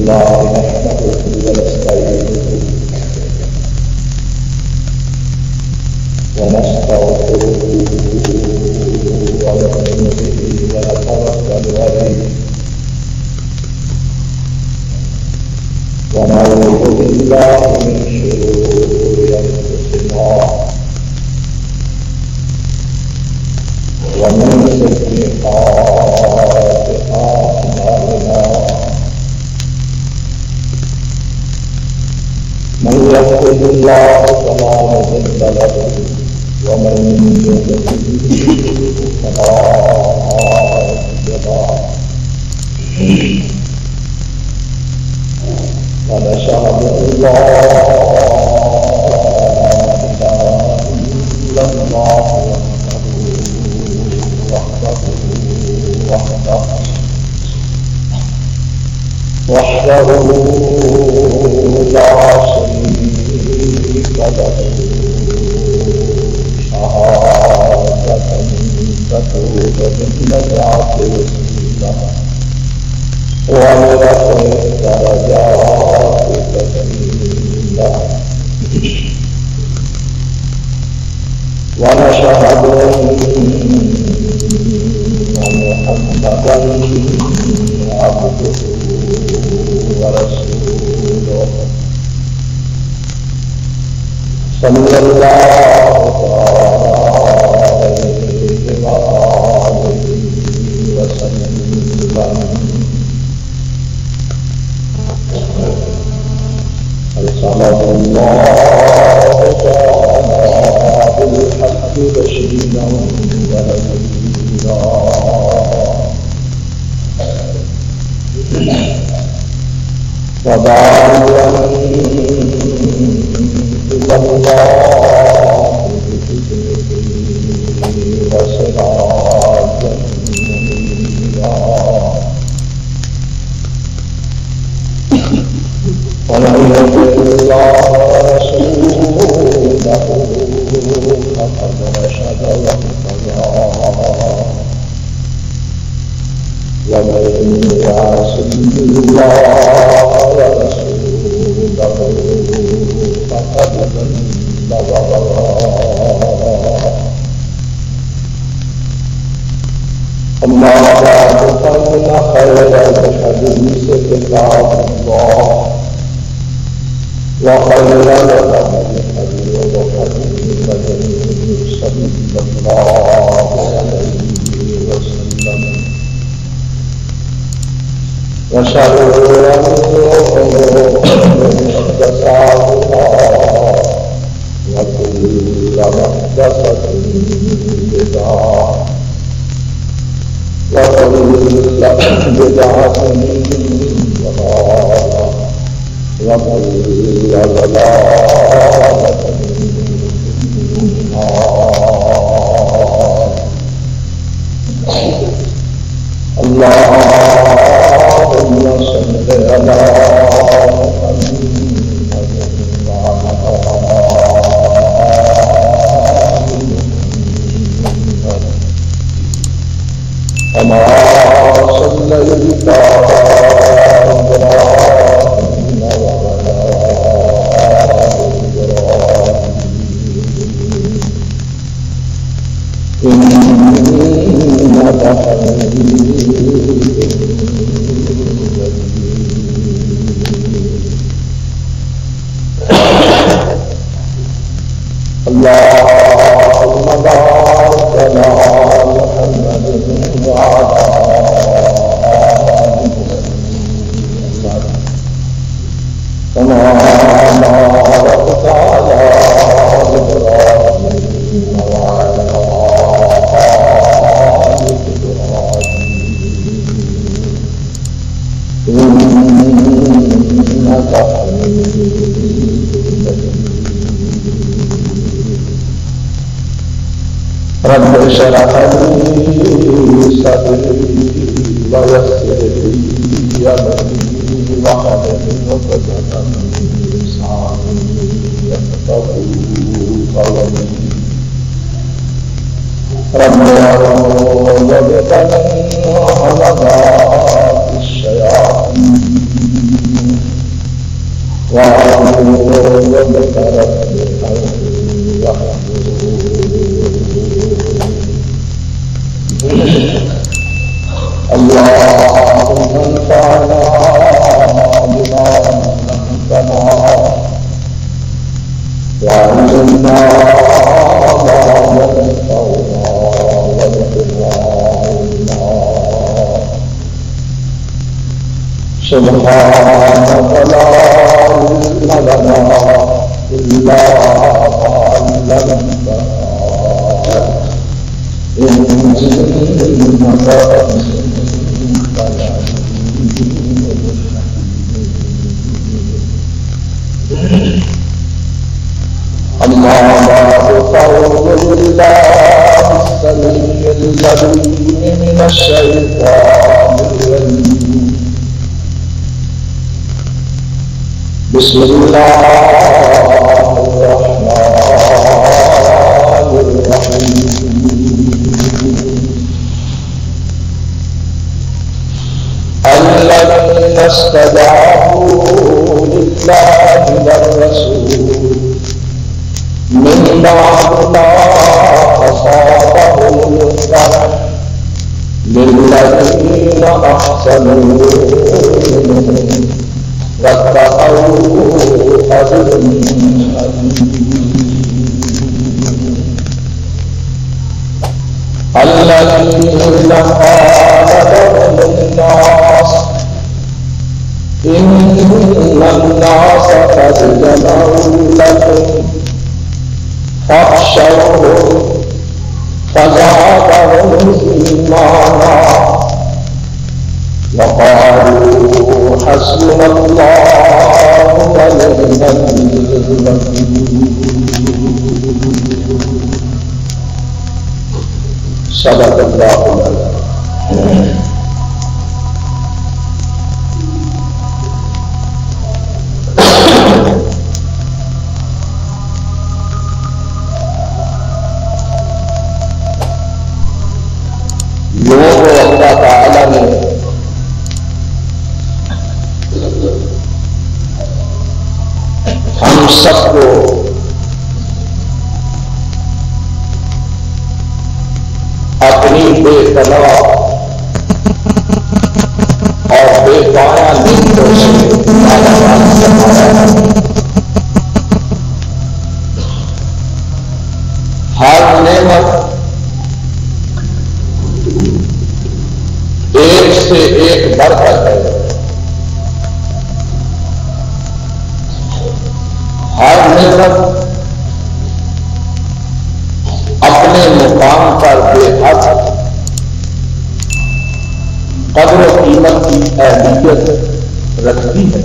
الله نحمده ونستعينه ونستغفره ونؤمن به ونتوكل عليه ونعوذ بالله من شرور أنفسنا ومن سيئات أعمالنا من يهده الله فلا مضل له ومن يضلل فلا هادي له ونشهد أن لا إله إلا الله وحده لا شريك له شهادة تكون بالنجاة والسلامة ولرفع الدرجات تكريما ونشهد أن محمدا عبده ورسوله صلى الله عليه وآله وسلم أرسله الله تعالى بالحق بشيرا ونذيرا وداعيا إلى الله بإذنه وسراجا منيرا ومن يطع الله ورسوله فقد رشد واهتدى ومن يعص الله ورسوله فقد ضل وضل أما بعد فإن خير الحديث كتاب الله وخير الهدي هدي محمد صلى الله عليه وسلم وشر الأمور محدثاتها وكل محدثة بدعة وكل بدعة ضلالة وكل ضلالة في النار. اللهم صل على محمد وعلى آل محمد كما صليت على إبراهيم وعلى آل إبراهيم إنك حميد اللهم بارك على محمد وعلى آل محمد كما باركت على إبراهيم وعلى آل إبراهيم إنك حميد مجيد. رب اشرح لي صدري ويسر لي أمري واحلل عقدة من لساني يفقهوا قولي. رب أعوذ بك من همزات الشياطين سبحانك لا علم لنا إلا ما علمتنا إنك أنت أما بعد فأعوذ بالله السميع العليم من الشيطان الرجيم بسم الله الرحمن الرحيم الذين استجابوا لله والرسول من بعد ما أصابهم القرح للذين أحسنوا منهم واتقوا أجر الذين قال لهم الناس إن الناس قد جمعوا لكم فاخشوهم فزادهم إيمانا وقالوا حسبنا الله ونعم الوكيل صدق الله العظيم. اللہ تعالی نے ہم سب کو اپنی بے پناہ اور بے پایا نعمتوں سے ہر نعمت ایک سے ایک بڑھ کر ہے. ہر نعمت اپنے مقام پر بے حد قدر و قیمت کی اہمیت رکھتی ہے.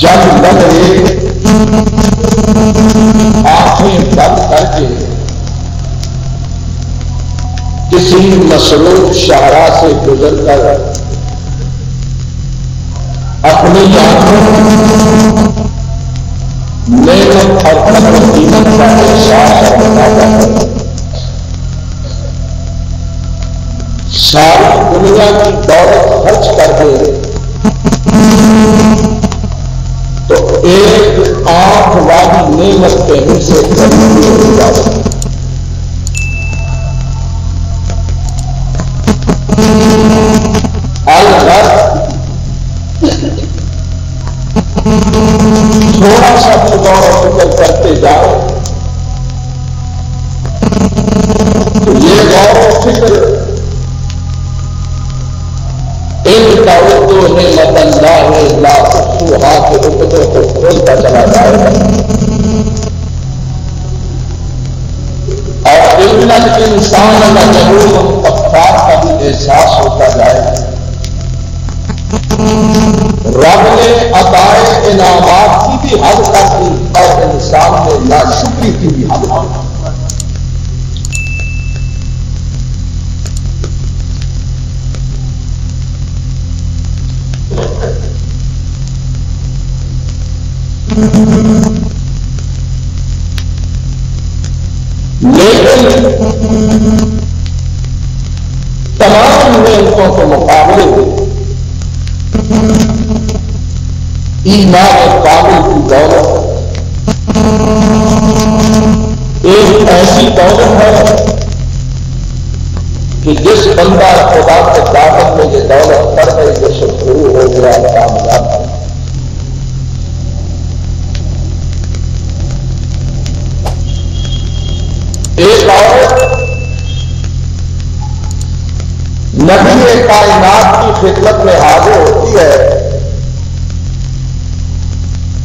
جب لگے آنکھیں بند کر کے کسی مصروف شاہراہ سے گزر کر اپنی نعمت اور قدر و قیمت کا احساس ہوتا ہے. ساری دنیا کی دولت خرچ کر دے تو ایک آنکھ والی نعمت کے حصے ہو جاتی ہے. تھوڑا سا بھی غور و فکر کرتے جاؤ تو یہ غور و فکر ان دعوتوں نے نعمت اللہ لا تحصوها کے حکموں کو کھولتا چلا جائے گا. اور ان انسان لظلوم کفار کا بھی احساس ہوتا جائے گا. رب نے عطائے انعامات کی بھی حد کر دی اور انسان نے ناشکری کی بھی حد کر دی. لیکن تمام نعمتوں کے مقابلے میں ایمان کامل کی دولت ایک ایسی دولت ہے کہ جس بندہ خدا کے دامن میں یہ دولت پڑ گئی جیسے شروع ہو گیا کامیاب ہے. ایک عورت نبی کائنات کی خدمت میں حاضر ہوتی ہے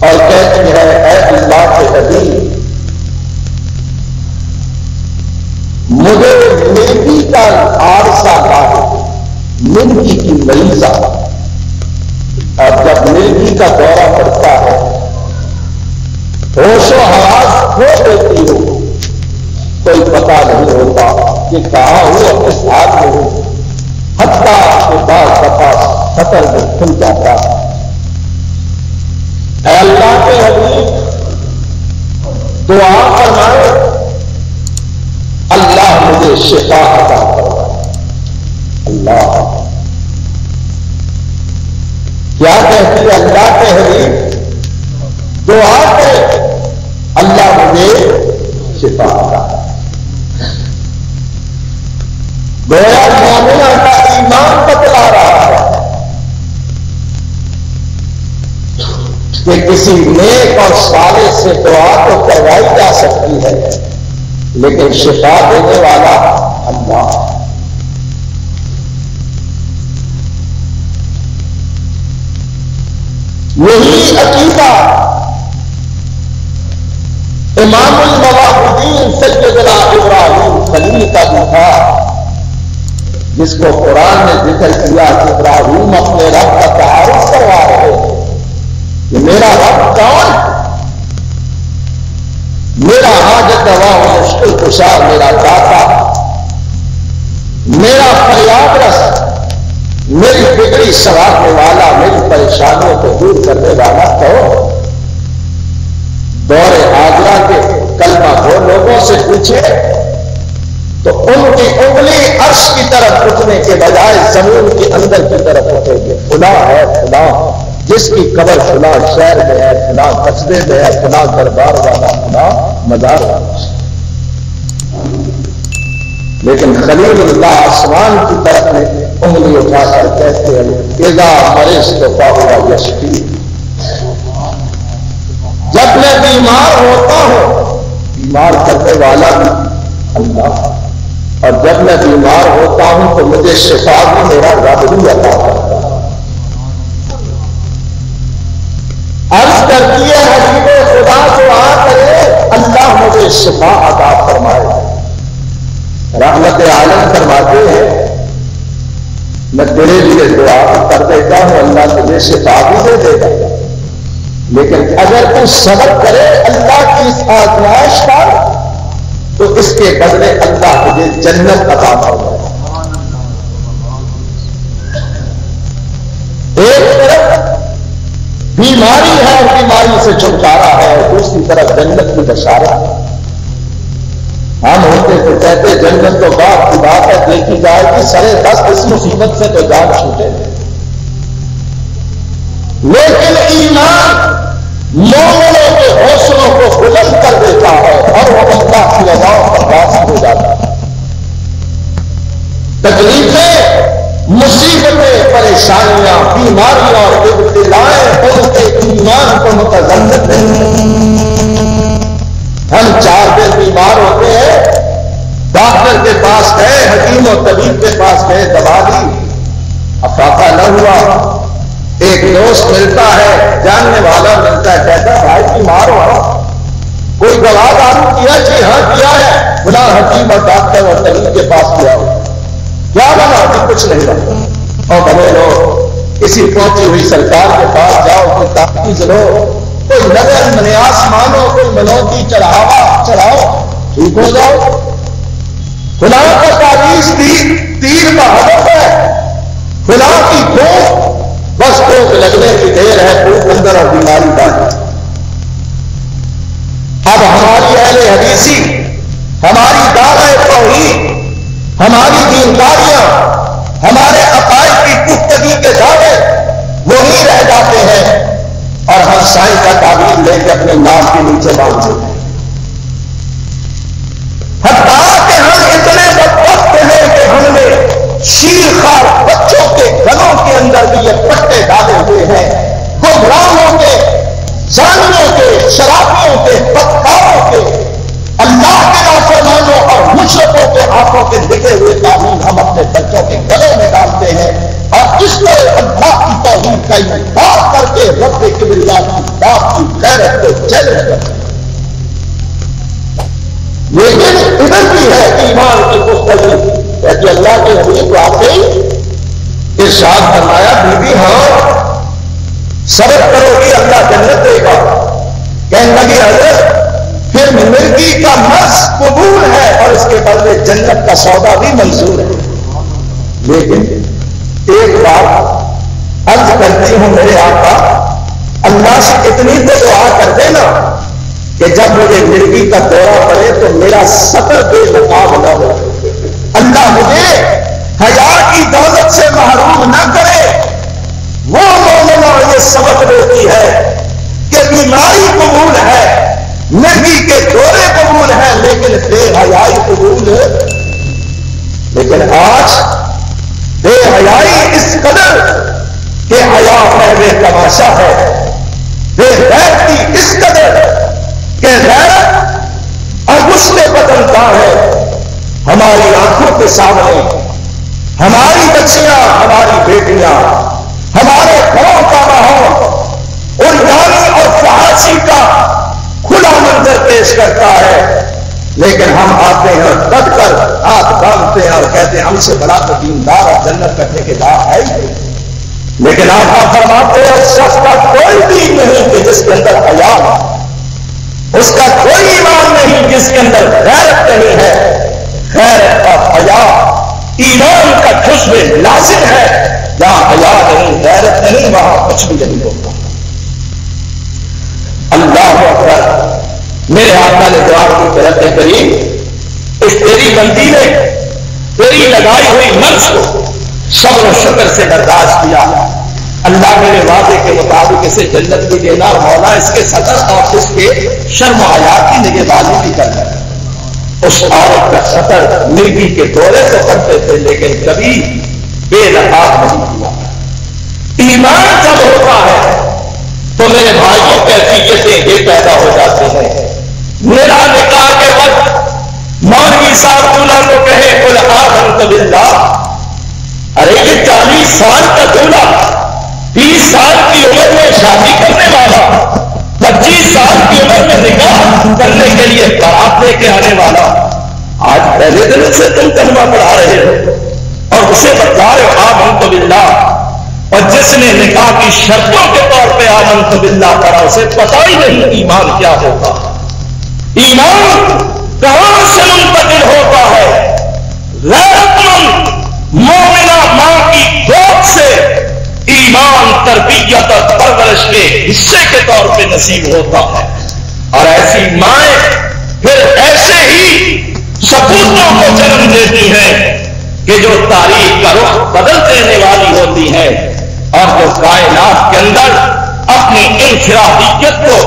اور کہتی ہے اے اللہ کے حبیب مجھے مرگی کا عارضہ لاحق مرگی کی مریضہ اور جب مرگی کا دورہ پڑتا ہے ہوش و حواس کھو دیتی ہوں کوئی پتہ نہیں ہوتا کہ کہاں ہوں اور کس حال میں ہوں حتیٰ کے بعد دفعہ خطر میں کھل جاتا ہے. اے اللہ کے حبیب دعا فرمائے اللہ مجھے شفا عطا فرمائے. اللہ کیا کہتی ہے اللہ کے حبیب دعا کرے اللہ مجھے شفا عطا. گویا مومنہ کا ایمان بتلا رہا ہے کہ کسی نیک اور صالح سے دعا تو کروائی جا سکتی ہے لیکن شفا دینے والا اللہ. یہی عقیدہ امام الموحدین سیدنا ابراہیم خلیل کا بھی تھا جس کو قرآن نے ذکر کیا کہ ابراہیم اپنے رب کا تعارف کروا رہے ہیں کہ میرا رب کون میرا حاجت روا و مشکل کشا میرا داتا میرا فریاد رس میری بگڑی سنوارنے والا میری پریشانیوں کو دور کرنے والا تو دور حاضرہ کے کلمہ دو لوگوں سے پوچھے تو ان کی انگلی عرش کی طرف اٹھنے کے بجائے زمین کے اندر کی طرف اٹھے گے. خدا ہے خدا جس کی قبر خدا شہر میں ہے خدا قصبے میں ہے خدا دربار والا خدا مزار والا. لیکن خلیل اللہ آسمان کی طرف میں انگلی اٹھا کر کہتے ہیں اذا مرضت فهو یشفی. جب میں بیمار ہوتا ہوں بیمار کرنے والا بھی اللہ اور جب میں بیمار ہوتا ہوں تو مجھے شفا بھی میرا رب ہی عطا کرتا ہے. عرض کرتی ہے حبیب خدا دعا کرے اللہ مجھے شفا عطا فرمائے. رحمت عالم فرماتے ہیں میں تیرے لیے دعا کر دیتا ہوں اللہ تجھے شفا بھی دے دے گا لیکن اگر تو صبر کرے اللہ کی اس آزمائش کا تو اس کے بدلے اللہ تجھے جنت عطا فرمائے. ایک طرف بیماری ہے اور بیماری سے چھٹکارا ہے اور دوسری طرف جنت کی بشارت ہے. ہم ہوتے تو کہتے جنت تو بات کی بات ہے دیکھی جائے کہ سرے دست اس مصیبت سے تو جان چھوٹے لیکن ایمان مومنوں کے حوصلوں کو بلند کر دیتا ہے اور وہ اللہ کی رضاؤں پر راضی ہو جاتا ہے. تکلیفیں مصیبتیں پریشانیاں بیماریاں اور ابتلائیں ان کے ایمان کو متضمن ہیں. ہم 4 دن بیمار ہوتے ہیں ڈاکٹر کے پاس گئے حکیم و طبیب کے پاس گئے دوا دی افاقہ نہ ہوا. ایک دوست ملتا ہے جاننے والا ملتا ہے کہتا بھائی بیمار ہوا کوئی دوا دارو کیا جی ہاں کیا ہے بلا حکیم اور ڈاکٹر اور طبیب کے پاس کیا ہو کیا بنا کہ کچھ نہیں بنا اور بھلے لو کسی پہنچی ہوئی سرکار کے پاس جاؤ کوئی تحقیق لو کوئی نظر منیاس مانو کوئی منوتی چڑھاؤ ٹھیک ہو جاؤ. خدا کا تعویذ تیر کا ہدف ہے خدا کی کوف بس کوف لگنے کی دیر ہے کوف اندر اور بیماری باقی. اب ہماری اہل حدیثی ہماری دعوی توحید ہماری دینداریاں ہمارے عقائد کی پختگی کے دعوے وہی رہ جاتے ہیں اور ہم سائیں کا تعبیر لے کے اپنے نام کے نیچے باندھ دیتے ہیں. حتیٰ کہ ہم اتنے بدبخت ہیں کہ ہم نے شیر خوار بچوں کے گلوں کے اندر بھی یہ پٹے ڈالے ہوئے ہیں. گمراہوں کے، زانیوں کے، شرابیوں کے، بدکاروں کے، اللہ کے نافرمانوں اور مشرکوں کے ہاتھوں کے لکھے ہوئے قانون ہم اپنے بچوں کے گلوں میں ڈالتے ہیں. اور اس میں اللہ کی توحید کا انکار کر کے رب کبریا کی بات کی غیرت کو چیلنج کرتے ہیں. لیکن ادھر بھی ہے ایمان کی گفتگو کہ اللہ کے نبی کو آپ نے ارشاد فرمایا بی بی ہاں صبر کرو گی اللہ جنت دے گا. کہنے لگی حضرت پھر مرغی کا مرض قبول ہے اور اس کے بدلے جنت کا سودا بھی منظور ہے. لیکن ایک بات عرض کرتی ہوں میرے آقا، اللہ سے اتنی تو دعا کر دینا کہ جب مجھے مرغی کا دورہ پڑے تو میرا سطر بے نقاب نہ ہو. اللہ مجھے حیا کی دولت سے محروم نہ کرے. وہ مومنہ یہ سبق دیتی ہے کہ بیماری قبول ہے، مرغی کے دورے قبول ہیں، لیکن بے حیائی قبول ہے. لیکن آج بے حیائی اس قدر کہ حیا پہلے تماشا ہے، بے غیرتی اس قدر کہ غیرت اور غصے بدلتا ہے. ہماری آنکھوں کے سامنے ہماری بچیاں، ہماری بیٹیاں، ہمارے گھروں کا ماحول اریانی اور فحاشی کا کھلا منظر پیش کرتا ہے. لیکن ہم آتے ہیں اور ڈٹ کر ہاتھ باندھتے ہیں اور کہتے ہیں ہم سے بڑا تو دیندار اور جنت کا ٹھیکیدار ہے ہی. لیکن آپ فرماتے ہیں اس شخص کا کوئی دین نہیں کہ جس کے اندر حیا، اس کا کوئی ایمان نہیں جس کے اندر غیرت نہیں ہے. غیرت اور حیا ایمان کا جزو لازم ہے. جہاں حیا نہیں، غیرت نہیں، وہاں کچھ بھی نہیں ہوتا. اللہ اکبر. میرے آقا نے دعا کی طرف کریم اس تیری بندی نے تیری لگائی ہوئی مرض کو صبر و شکر سے برداشت کیا. اللہ میرے وعدے کے مطابق اسے جنت بھی دینا، مولا اس کے سطر اور اس کے شرم و حیا کی نگہبانی بھی کرنا. اس عورت کا سطر مرغی کے دورے تو کرتے تھے لیکن کبھی بے نقاب نہیں ہوا. ایمان جب ہوتا ہے تو میرے بھائیوں کیفیتیں یہ پیدا ہو جاتے ہیں. میرا نکاح کے وقت مولوی صاحب دولہا کو کہے قل آمنت باللہ. ارے یہ 40 سال کا دولہا، 20 سال کی عمر میں شادی کرنے والا، 25 سال کی عمر میں نکاح کرنے کے لیے بارات لے کے آنے والا، آج پہلے دن سے تم کلمہ پڑھا رہے ہو اور اسے بتا رہے ہو آمنت باللہ. اور جس نے نکاح کی شرطوں کے طور پہ آمنت باللہ پڑھا اسے پتہ ہی نہیں ایمان کیا ہوتا. ایمان کہاں سے منتقل ہوتا ہے؟ غیرت مند مومنہ ماں کی گود سے ایمان تربیت اور پرورش کے حصے کے طور پہ نصیب ہوتا ہے. اور ایسی مائیں پھر ایسے ہی سپوتوں کو جنم دیتی ہیں کہ جو تاریخ کا رخ بدل دینے والی ہوتی ہیں اور جو کائنات کے اندر اپنی انفرادیت کو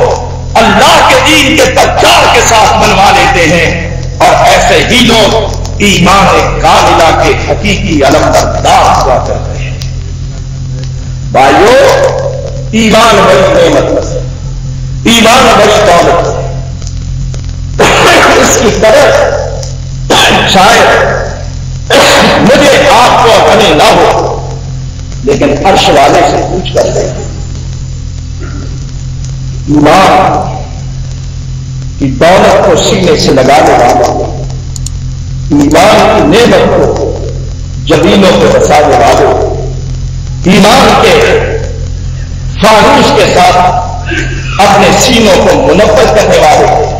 اللہ کے دین کے تکرار کے ساتھ منوا لیتے ہیں. اور ایسے ہی لوگ ایمان کاملہ کے حقیقی علمبردار ہوا کرتے ہیں. بھائیو، ایمان بڑی نعمت ہے، ایمان بڑی دولت ہے. اس کی طرف شاید مجھے آپ کو اپنے نہ ہو، لیکن عرش والے سے پوچھ کر دیں. ایمان کی دولت کو سینے سے لگانے والا، ایمان کی نعمت کو جبینوں پہ بسانے والے، ایمان کے فانوس کے ساتھ اپنے سینوں کو منور کرنے والے،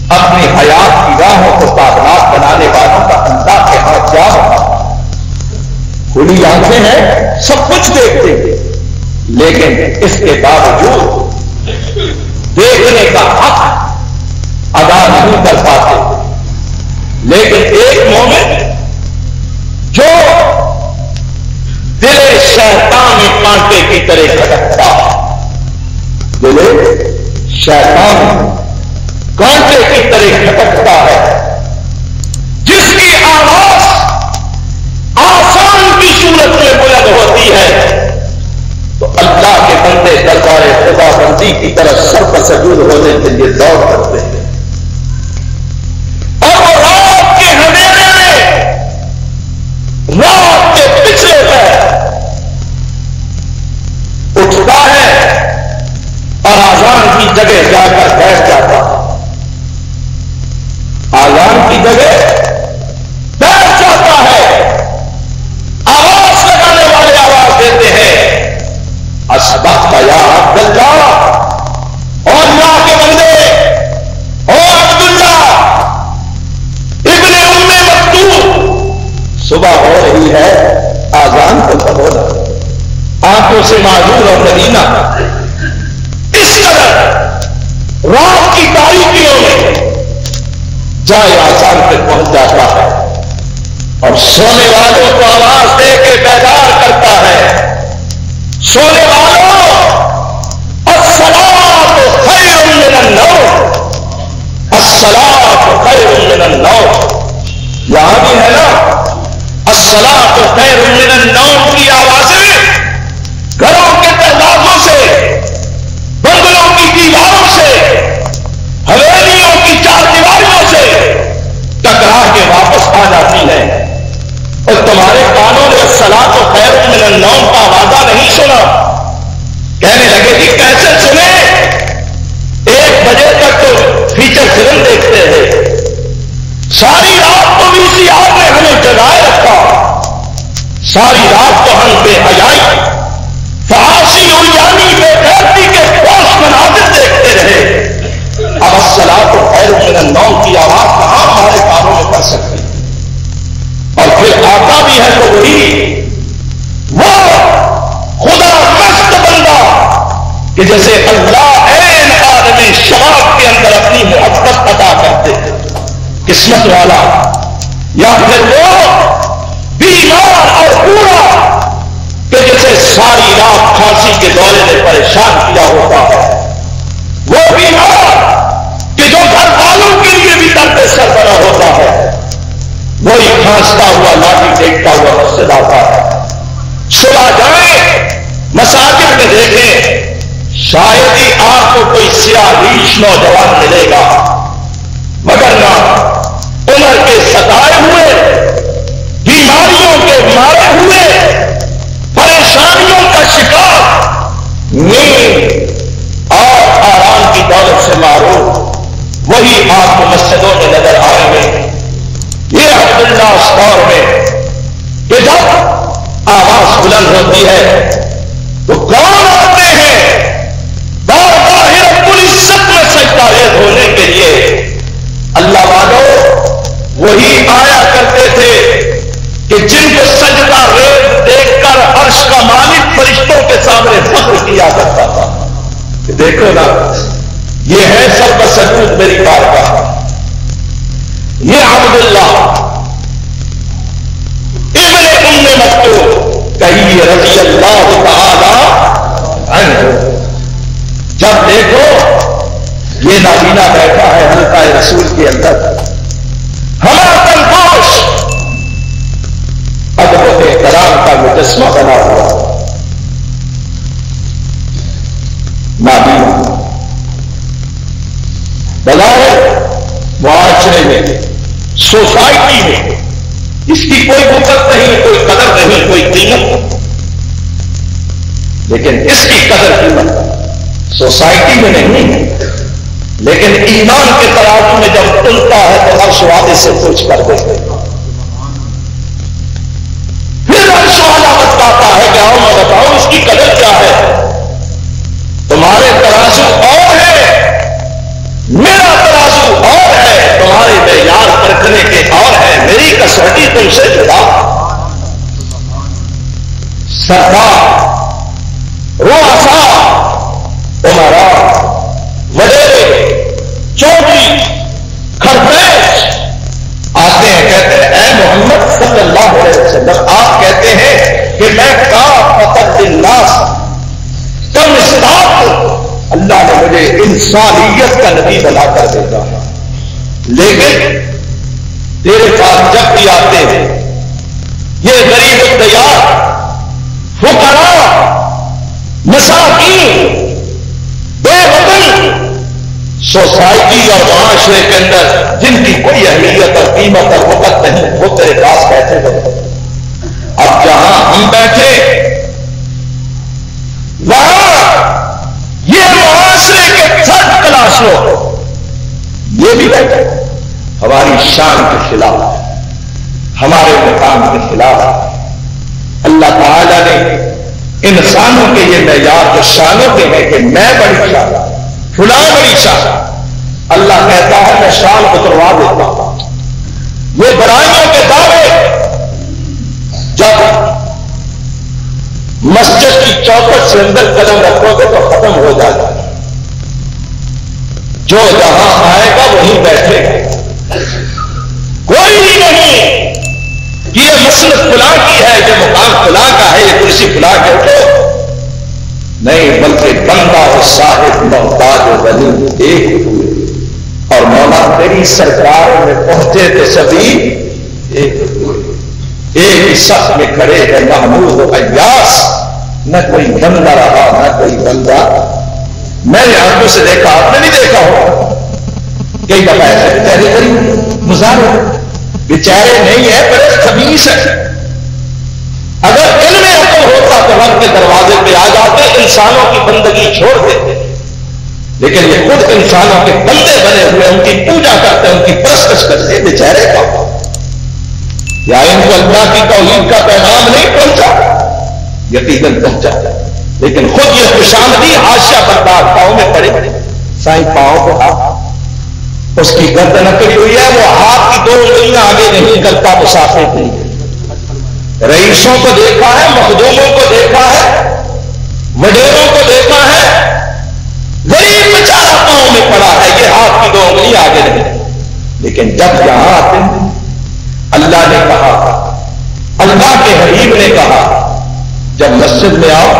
اپنی حیات کی راہوں کو تابناک بنانے والوں کا اللہ کے ہاتھ کیا ہوگا. کھلی آنکھیں ہیں، سب کچھ دیکھتے ہیں، لیکن اس کے باوجود دیکھنے کا حق ادا نہیں کر پاتے. لیکن ایک مومن جو دل شیطان کانٹے کی طرح کھٹکتا، دل شیطان کانٹے کی طرح کھٹکتا ہے، جس کی آواز آسان کی صورت میں بلند ہوتی ہے تو اللہ کے بندے دربار خدا بندی کی طرف سر پر سجود ہونے کے لیے دوڑ کرتے ہیں، اور وہ رات کے اندھیرے میں رات کے پچھلے پیر اٹھتا ہے اور آزان کی جگہ جا کر بیٹھ جاتا ہے، آزان کی جگہ بیٹھ جاتا ہے، آواز لگانے والے آواز دیتے ہیں اصبحت یا عبداللہ، اور اللہ کے بندے او عبداللہ ابن ام مکتوم، صبح ہو رہی ہے، آزان تو کب ہونا، آنکھوں سے معذور اور مدینہ اس قدر رات کی تاریکیوں میں جائے آزان پہ پہنچ جاتا ہے اور سونے والوں کو آواز دے کے بیدار کرتا ہے، سونے والوں الصلاۃ خیر من النوم، الصلاۃ خیر من النوم، یہاں بھی ہے نا الصلاۃ خیر من النوم کی آوازیں گھروں کے دروازوں سے، بنگلوں کی دیواروں سے، حویلیوں کی چار دیواریوں سے ٹکرا کے واپس آ جاتی ہے، اور تمہارے کانوں نے الصلاۃ خیر من النوم کا وعدہ نہیں سنا، کہنے لگے کہ کیسے سنے، 1 بجے تک تو فیچر فلم دیکھتے ہیں، ساری رات تو VCR نے ہمیں جگائے رکھا، ساری رات تو ہم بے حیائی فحاشی اریانی بے غیرتی کے فحش مناظر دیکھتے رہے، اب الصلاۃ خیر من النوم کی آواز کہاں ہمارے کانوں میں پڑ سکتی، اور پھر آتا بھی ہے تو وہی وہ خدا مست بندہ کہ جیسے اللہ عین عالم شباب کے اندر اپنی محبت عطا کرتے قسمت والا، یا پھر وہ بیمار اور پورا کہ جیسے ساری رات کھانسی کے دورے نے پریشان کیا ہوتا ہے، وہ بیمار کہ جو گھر والوں کے لیے بھی درد سر بنا ہوتا ہے، وہی کھانستا ہوا لاٹھی دیکھتا ہوا مسجد آتا ہے، صبح جائیں مساجد میں دیکھیں شاید ہی آپ کو کوئی سیاہ ریش نوجوان ملے گا، مگر نہ عمر کے ستائے ہوئے، بیماریوں کے مارے ہوئے، پریشانیوں کا شکار، نیند اور آرام کی دولت سے معروف وہی آپ کو مسجدوں میں نظر آئیں گے۔ یہ عبداللہ اس دور میں کہ جب آواز بلند ہوتی ہے تو کون آتے ہیں بارگاہ رب العزت میں سجدہ ریز ہونے کے لیے؟ اللہ والوں وہی آیا کرتے تھے کہ جن کو سجدہ ریز دیکھ کر عرش کا مالک فرشتوں کے سامنے فخر کیا کرتا تھا کہ دیکھو نا، یہ ہے سب کا سجود میری بارگاہ، یہ عبداللہ ابن ام مکتوم کہیے رضی اللہ تعالی عنہ، جب دیکھو یہ نابینا بیٹھا ہے حلقہ رسول کے اندر، ہمارا تنفوش ادب و احترام کا مجسمہ بنا ہوا، نابینا بظاہر معاشرے میں، سوسائٹی میں اس کی کوئی وقت نہیں، کوئی قدر نہیں، کوئی قیمت، لیکن اس کی قدر قیمت سوسائٹی میں نہیں ہے، لیکن ایمان کے ترازو میں جب تلتا ہے تو عرش والے سے پوچھ کر دیتے، پھر عرش والا بتاتا ہے کہ آؤ میں بتاؤں اس کی قدر کیا ہے، تمہارے ترازو اور ہے، میرا ترازو اور ہے، تمہارے معیار پرکھنے کے اور ہے، میری کسوٹی تم سے جدا، سردار رؤسا عمرا وڈیرے چودھری خرپیش آتے ہیں، کہتے ہیں اے محمد صلی اللہ علیہ وسلم، آپ کہتے ہیں کہ میں کافۃ للناس کا مصداق ہوں، اللہ انسانیت کا نبی بنا کر دیتا ہے، لیکن تیرے پاس جب بھی آتے ہیں یہ غریب الدیار، فقراء، مساکین، بے وطن، سوسائٹی اور معاشرے کے اندر جن کی کوئی اہمیت اور قیمت اور وقت نہیں، وہ تیرے پاس بیٹھے ہوئے۔ اب جہاں ہم بیٹھے وہاں یہ معاشرے کے تھرڈ کلاس لوگ یہ بھی بیٹھے ہماری شان کے خلاف، ہمارے مقام کے خلاف۔ اللہ تعالیٰ نے انسانوں کے یہ معیار جو شانوں کے ہیں کہ میں بڑی شان، فلاں بڑی شان، اللہ کہتا ہے میں شان اتروا دیتا ہوں۔ یہ برائیوں کے دعوے جب مسجد کی چوکھٹ سے اندر قدم رکھو گے تو ختم ہو جائے گا، جو جہاں آئے گا وہیں بیٹھے گا۔ کوئی بھی نہیں کہ یہ مسلک فلاں کی ہے، یہ مقام فلاں کا ہے، یہ کرسی فلاں کے اٹھو، نہیں، بلکہ بندہ اور صاحب محتاج و غنی ایک ہوئے، اور مولا تیری سرکار میں پہنچے تو سبھی ایک ہوئے، ایک ہی صف میں کھڑے ہیں محمود و ایاس، نہ کوئی بندہ رہا نہ کوئی بندہ۔ میں نے آنکھوں سے دیکھا، آپ نے بھی دیکھا ہو، کئی دفعہ ایسے بیچارے غریب مظاہرے بیچارے نہیں ہے، بڑے خبیث ہے، اگر علم عقل ہوتا تو رب کے دروازے پہ آ جاتے، انسانوں کی بندگی چھوڑ دیتے، لیکن یہ خود انسانوں کے بندے بنے ہوئے ان کی پوجا کرتے، ان کی پرستش کرتے، بیچارے کا یا ان کو اللہ کی توحید کا پیغام نہیں پہنچا؟ یقیناً پہنچا، لیکن خود یہ خوشامدی حاشیہ بردار پاؤں میں پڑے، سائیں پاؤں کو ہاتھ، اس کی گردن اکڑی ہوئی ہے، وہ ہاتھ کی 2 انگلیاں آگے نہیں کرتا مسافر کے لیے۔ رئیسوں کو دیکھا ہے، مخدوموں کو دیکھا ہے، وڈیروں کو دیکھا ہے، غریب بیچارہ پاؤں میں پڑا ہے، یہ ہاتھ کی 2 انگلیاں آگے نہیں، لیکن جب یہاں آتے ہیں اللہ نے کہا، اللہ کے حبیب نے کہا جب مسجد میں آؤ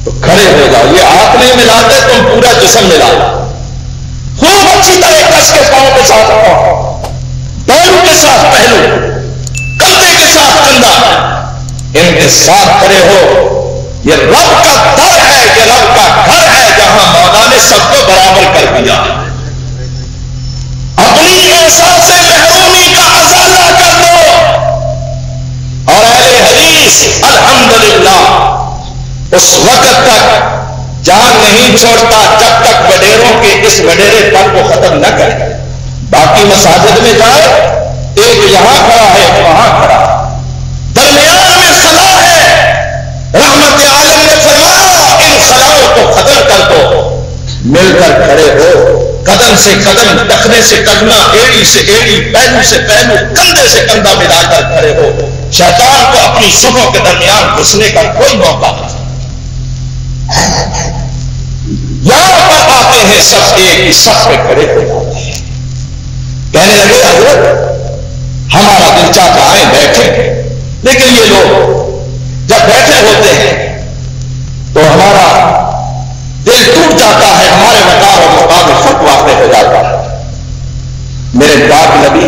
تو کھڑے ہو جاؤ، یہ ہاتھ نہیں ملاتے تم پورا جسم ملا، خوب اچھی طرح کس کے پاؤں کے ساتھ پاؤں، پہلو کے ساتھ پہلو، کندھے کے ساتھ کندھا، ان کے ساتھ کھڑے ہو۔ یہ رب کا در ہے، یہ رب کا گھر ہے، جہاں مولا نے سب کو برابر کر دیا۔ اپنی احساس محرومی کا ازالہ کر دو، اور اہل حدیث الحمدللہ اس وقت تک جان نہیں چھوڑتا جب تک وڈیروں کے اس وڈیرے پر کو ختم نہ کرے۔ باقی مساجد میں جائے، ایک یہاں کھڑا ہے، ایک وہاں کھڑا، درمیان میں خلا ہے، رحمت عالم نے فرمایا ان خلاؤں کو ختم کر دو، مل کر کھڑے ہو، قدم سے قدم، ٹخنے سے ٹخنا، ایڑی سے ایڑی، پہلو سے پہلو، کندھے سے کندھا ملا کر کھڑے ہو۔ شیطان کو اپنی صفوں کے درمیان گھسنے کا کوئی موقع نہیں۔ یہاں پر آتے ہیں سب ایک ہی صف پہ کھڑے ہو جاتے ہیں، کہنے لگے حضرت ہمارا دل چاہتا ہے بیٹھے، لیکن یہ لوگ جب بیٹھے ہوتے ہیں تو ہمارا دل ٹوٹ جاتا ہے، ہمارے وقار اور مقام فرق واقع ہو جاتا ہے۔ میرے پاک نبی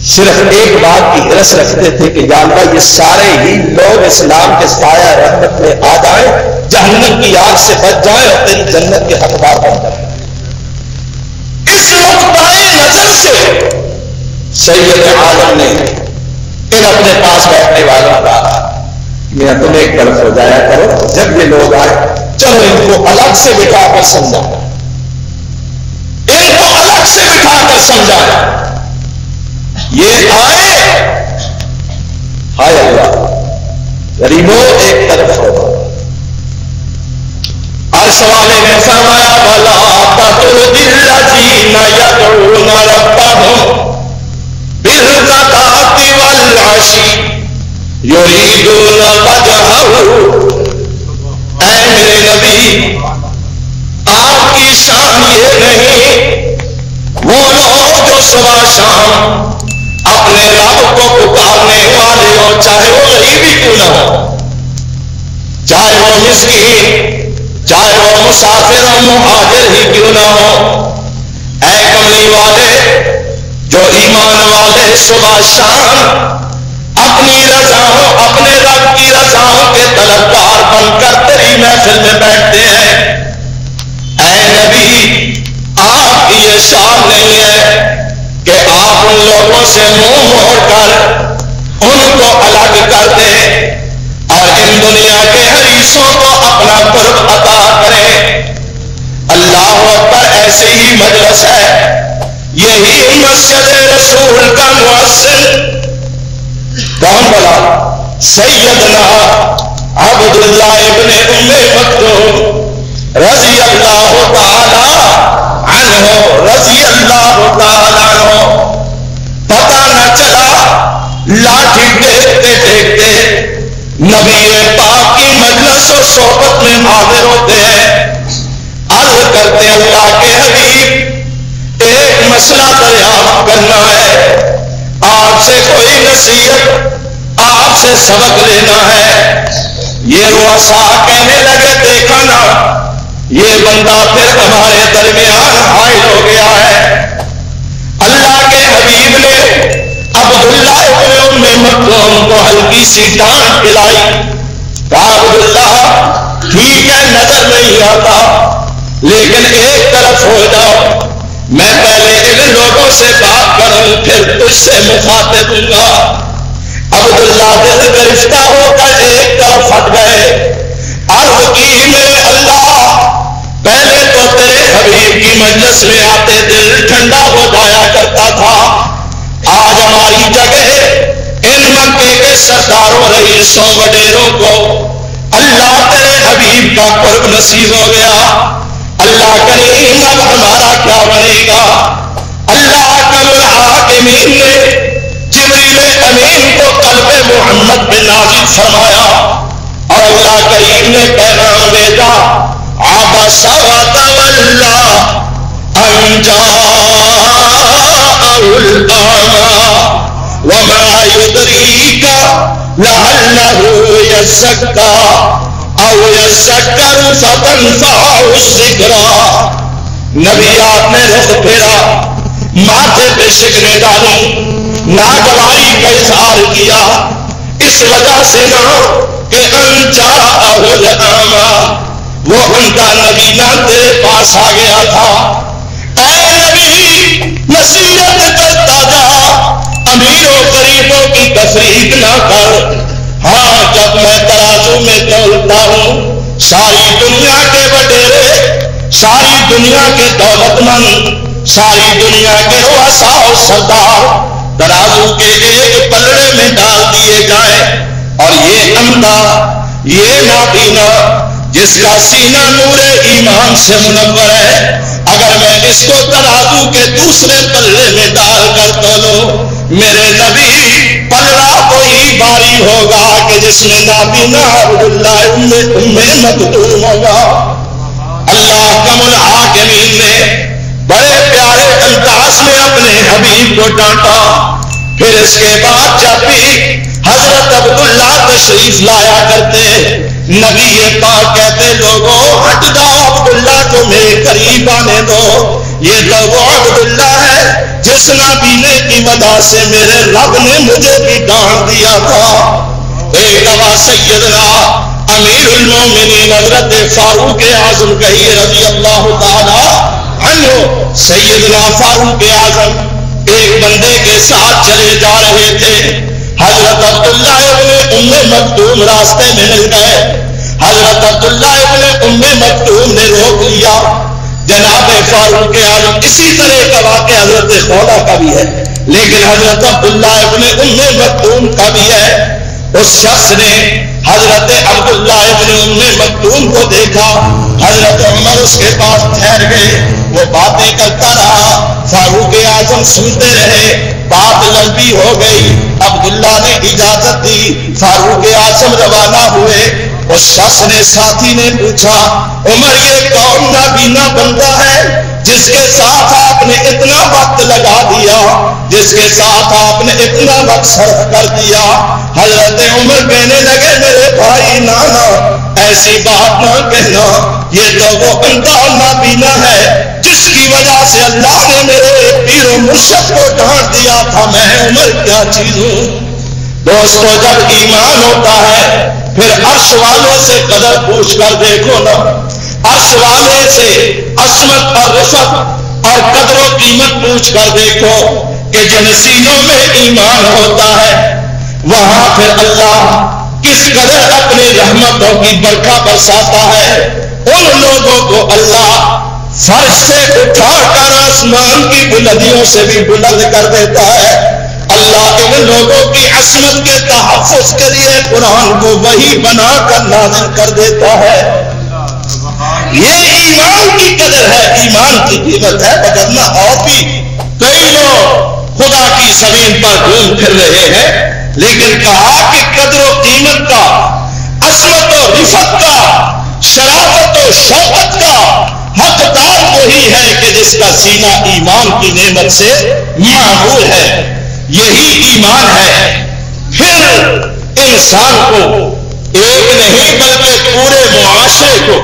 صرف ایک بات کی حرص رکھتے تھے کہ یا اللہ یہ سارے ہی لوگ اسلام کے سایہ رحمت میں آ جائیں، جہنم کی آگ سے بچ جائیں اور تیری جنت کے حقدار بن جائیں۔ اس نقطۂ نظر سے سید عالم نے ان اپنے پاس بیٹھنے والوں کا میاں تم ایک طرف ہو جایا کرو، جب یہ لوگ آئے چلو ان کو الگ سے بٹھا کر سمجھایا، ان کو الگ سے بٹھا کر سمجھایا۔ یہ آئے، ہائے اللہ، غریبوں ایک طرف ہو۔ عرش والے نے فرمایا وَلَا تَطْرُدِ الَّذِينَ يَدْعُونَ رَبَّهُم بِالْغَدَاةِ وَالْعَشِيِّ يُرِيدُونَ وَجْهَهُ۔ اے میرے نبی، آپ کی شان یہ نہیں وہ لوگ جو صبح شام اپنے رب کو پکارنے والے ہو، چاہے وہ غریب ہی کیوں نہ ہو، چاہے وہ مسکین، چاہے وہ مسافر اور مہاجر ہی کیوں نہ ہو۔ اے کملی والے جو ایمان والے صبح شام اپنی رضاؤں اپنے رب کی رضاؤں کے طلبگار بن کر تیری محفل میں بیٹھتے ہیں، اے نبی آپ کی یہ شان نہیں ہے کہ آپ ان لوگوں سے منہ موڑ کر ان کو الگ کر دیں اور ان دنیا کے حریصوں کو اپنا قرب عطا کریں۔ اللہ اکبر، ایسی ہی مجلس ہے، یہی مسجد رسول کا مؤذن کون بولا؟ سیدنا عبداللہ ابن مکتوم رضی اللہ تعالی عنہ رضی اللہ تعالی عنہ۔ پتہ نہ چلا لاٹھی دیکھتے دیکھتے نبی پاک کی مجلس و صحبت میں حاضر ہوتے ہیں، عرض کرتے اللہ کے حبیب ایک مسئلہ دریافت کرنا ہے، آپ سے کوئی نصیحت، آپ سے سبق لینا ہے۔ یہ رؤساء کہنے لگے دیکھا نا یہ بندہ پھر ہمارے درمیان حائل ہو گیا ہے۔ اللہ کے حبیب نے عبداللہ ابن مکتوم کو ہلکی سی ڈانٹ پلائی، کہا عبداللہ ٹھیک ہے نظر نہیں آتا لیکن ایک طرف ہو جاؤ، میں پہلے ان لوگوں سے بات کروں پھر تجھ سے مخاطب ہوں گا۔ عبداللہ دل گرفتہ ہو کر ایک طرف ہٹ گئے، عرض کی میرے اللہ پہلے تو تیرے حبیب کی مجلس میں آتے دل ٹھنڈا ہو جایا کرتا تھا، آج ہماری جگہ ان مکے کے سرداروں رئیسوں وڈیروں کو اللہ تیرے حبیب کا قرب نصیب ہو گیا۔ اللہ کریم اب ہمارا کیا بنے گا؟ اللہ اکرم الحاکمین نے جبریل امین کو قلب محمد پہ نازل فرمایا اور اللہ کریم نے پیغام بھیجا، عبس وتولی ان جاءہ الاعمی وما يدریک لعلہ یزکیٰ او یذکر فتنفعہ الذکریٰ۔ نبی آپ نے رخ پھیرا، ماتھے پہ شکنیں ڈالی، ناگواری کا اظہار کیا، اس وجہ سے نہ کہ ان جاءہ الاعمی وہ ان کا نبینا تیرے پاس آ گیا تھا۔ اے نبی نصیحت کرتا جا، امیروں غریبوں کی تفریق نہ کر۔ ہاں جب میں ترازو میں تولتا ہوں ساری دنیا کے وڈیرے، ساری دنیا کے دولت مند، ساری دنیا کے رؤساء و سردار ترازو کے ایک پلڑے میں ڈال دیے جائیں اور یہ اندھا، یہ نابینا جس کا سینہ نور ایمان سے منور ہے، اگر میں اس کو ترازو کے دوسرے پلڑے میں ڈال کر تولوں، میرے نبی پلڑا وہی باری ہوگا کہ جس میں نابینا عبداللہ ام مکتوم ہوگا۔ اللہ کم الحاکمین نے بڑے پیارے انداز میں اپنے حبیب کو ڈانٹا۔ پھر اس کے بعد جب بھی حضرت عبداللہ تشریف لایا کرتے، نبی پاک کہتے لوگوں ہٹ جاؤ، عبداللہ کو میرے قریب آنے دو، یہ تو وہ عبداللہ ہے جس نابینے کی وجہ سے میرے رب نے مجھے بھی ڈانٹ دیا تھا۔ ایک دفعہ سیدنا امیر المومنین حضرت فاروق اعظم کہیے رضی اللہ تعالی عنہ، سیدنا فاروق اعظم ایک بندے کے ساتھ چلے جا رہے تھے، حضرت عبداللہ ابن ام مکتوم راستے میں مل گئے، حضرت عبداللہ ابن ام مکتوم نے روک لیا۔ جناب فاروق اعظم، اسی طرح کا واقعہ حضرت خولا کا بھی ہے لیکن حضرت عبداللہ ابن ام مکتوم کا بھی ہے۔ اس شخص نے حضرت عبداللہ ابن ام مکتوم کو دیکھا، حضرت عمر اس کے پاس ٹھہر گئے، وہ باتیں کرتا رہا، فاروق اعظم سنتے رہے، بات لمبی ہو گئی، عبداللہ نے اجازت دی، فاروق اعظم روانہ ہوئے۔ اس شخص نے ساتھی نے پوچھا، عمر یہ کون نابینا بندہ ہے جس کے ساتھ آپ نے اتنا وقت لگا دیا، جس کے ساتھ آپ نے اتنا وقت صرف کر دیا؟ حضرت عمر کہنے لگے میرے بھائی نانا، ایسی بات نہ کہنا، یہ تو وہ انداز نابینا ہے جس کی وجہ سے اللہ نے میرے پیر و مرشد کو ڈانٹ دیا تھا میں عمر کیا چیز ہوں۔ دوستو جب ایمان ہوتا ہے پھر عرش والوں سے قدر پوچھ کر دیکھو نا، عرش والے سے عظمت اور رفعت اور قدر و قیمت پوچھ کر دیکھو کہ جن سینوں میں ایمان ہوتا ہے وہاں پھر اللہ کس قدر اپنی رحمتوں کی برکھا برساتا ہے۔ ان لوگوں کو اللہ فرش سے اٹھا کر آسمان کی بلندیوں سے بھی بلند کر دیتا ہے۔ اللہ ان لوگوں کی عصمت کے تحفظ کے لیے قرآن کو وحی بنا کر نازل کر دیتا ہے۔ یہ ایمان کی قدر ہے، ایمان کی قیمت ہے، وگرنہ اور بھی کئی لوگ خدا کی زمین پر گھوم پھر رہے ہیں، لیکن کہا کہ قدر و قیمت کا، عظمت و رفعت کا، شرافت و شوقت کا حقدار وہی ہے کہ جس کا سینہ ایمان کی نعمت سے معمور ہے۔ یہی ایمان ہے، پھر انسان کو ایک نہیں بلکہ پورے معاشرے کو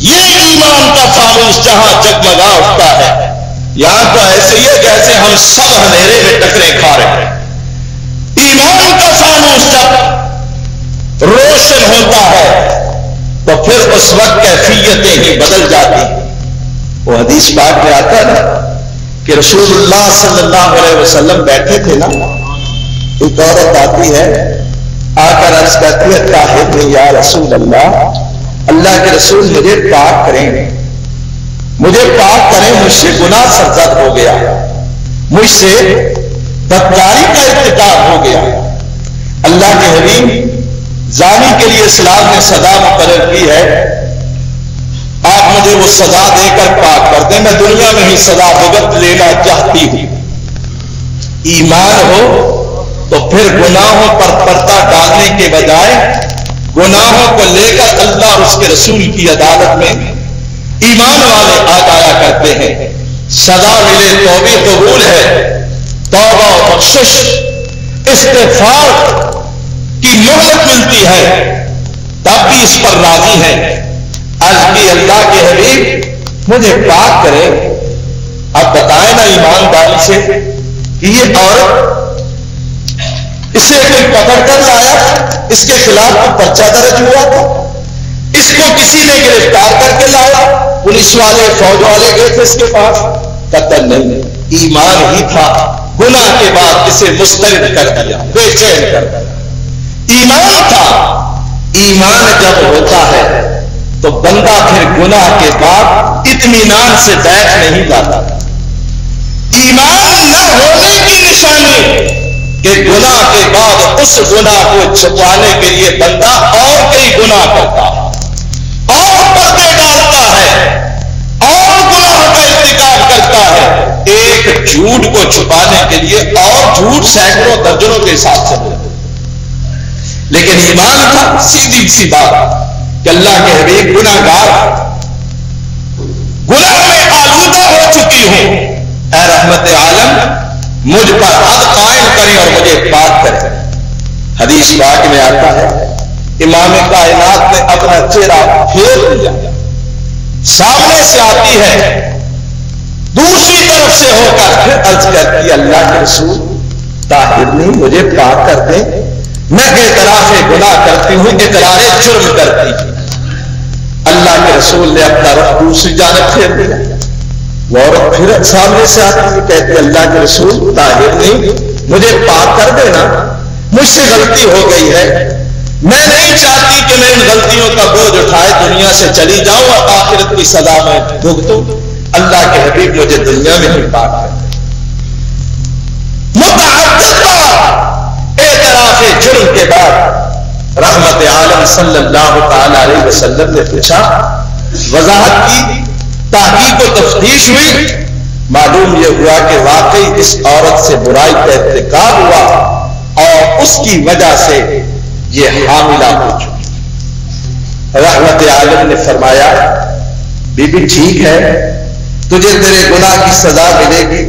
یہ ایمان کا فانوس جہاں جگمگا اٹھتا ہے، یہاں تو ایسے ہی ہے جیسے ہم سب اندھیرے میں ٹکرے کھا رہے ہیں۔ ایمان کا فانوس جب روشن ہوتا ہے تو پھر اس وقت کیفیتیں ہی بدل جاتی ہیں۔ وہ حدیث پاک میں آتا ہے نا کہ رسول اللہ صلی اللہ علیہ وسلم بیٹھے تھے نا، ایک عورت آتی ہے آ کر عرض کرتی ہے طاہر نے یا رسول اللہ، اللہ کے رسول مجھے پاک کریں، مجھے پاک کریں، مجھ سے گناہ سرزد ہو گیا، مجھ سے بدکاری کا ارتکاب ہو گیا۔ اللہ کے حبیب زانی کے لیے اسلام نے سزا مقرر کی ہے، آپ مجھے وہ سزا دے کر پاک کر دیں، میں دنیا میں ہی سزا بھگت لینا چاہتی ہوں۔ ایمان ہو تو پھر گناہوں پر پردہ ڈالنے کے بجائے گناہوں کو لے کر اللہ اور اس کے رسول کی عدالت میں ایمان والے آ جایا کرتے ہیں۔ سزا ملے تو بھی قبول ہے، توبہ و بخشش استغفار کی مہلت ملتی ہے، تب بھی اس پر راضی ہے۔ آج بھی اللہ کے حبیب مجھے پاک کرے۔ اب بتائیں نا ایمانداری سے کہ یہ عورت، اسے کوئی پکڑ کر لایا، اس کے خلاف کوئی پرچہ درج ہوا تھا، اس کو کسی نے گرفتار کر کے لایا، پولیس والے فوج والے گئے تھے اس کے پاس؟ قتل نہیں، ایمان ہی تھا، گناہ کے بعد اسے مسترد کر دیا، بے چین کر دیا۔ ایمان تھا، ایمان جب ہوتا ہے تو بندہ پھر گناہ کے بعد اطمینان سے بیٹھ نہیں جاتا۔ ایمان نہ ہونے کی نشانی کہ گناہ کے بعد اس گناہ کو چھپانے کے لیے بندہ اور کئی گناہ کرتا ہے، اور پردے ڈالتا ہے، اور گناہ کا ارتکاب کرتا ہے، ایک جھوٹ کو چھپانے کے لیے اور جھوٹ سینکڑوں درجنوں کے حساب سے بولتے۔ لیکن ایمان تھا، سیدھی سی بات کہ اللہ کے حبیب گناہگار، گناہ میں آلودہ ہو چکی ہوں، اے رحمت عالم مجھ پر حد قائم کریں اور مجھے پاک کریں۔ حدیث پاک میں آتا ہے امام کائنات نے اپنا چہرہ پھیر لیا، سامنے سے آتی ہے، دوسری طرف سے ہو کر پھر عرض کرتی اللہ کے رسول طاہر نہیں، مجھے پاک کر دیں، میں اعتراف گناہ کرتی ہوں، اقرار جرم کرتی ہوں۔ اللہ کے رسول نے اپنا رخ دوسری جانب پھیر دیا، وہ عورت پھر سامنے سے آتی ہے، کہتی اللہ کے رسول طاہر نہیں، مجھے پاک کر دینا، مجھ سے غلطی ہو گئی ہے، میں نہیں چاہتی کہ میں ان غلطیوں کا بوجھ اٹھائے دنیا سے چلی جاؤں اور آخرت کی سزا میں بھگتوں۔ اللہ کے حبیب مجھے دنیا میں ہی پاک کر دے۔ متعدد بار اعتراف جرم کے بعد رحمت عالم صلی اللہ تعالی علیہ وسلم نے پوچھا، وضاحت کی، تحقیق و تفتیش ہوئی، معلوم یہ ہوا کہ واقعی اس عورت سے برائی کا ارتکاب ہوا اور اس کی وجہ سے یہ حاملہ ہو چکی۔ رحمت عالم نے فرمایا بی بی ٹھیک ہے، تجھے تیرے گناہ کی سزا ملے گی،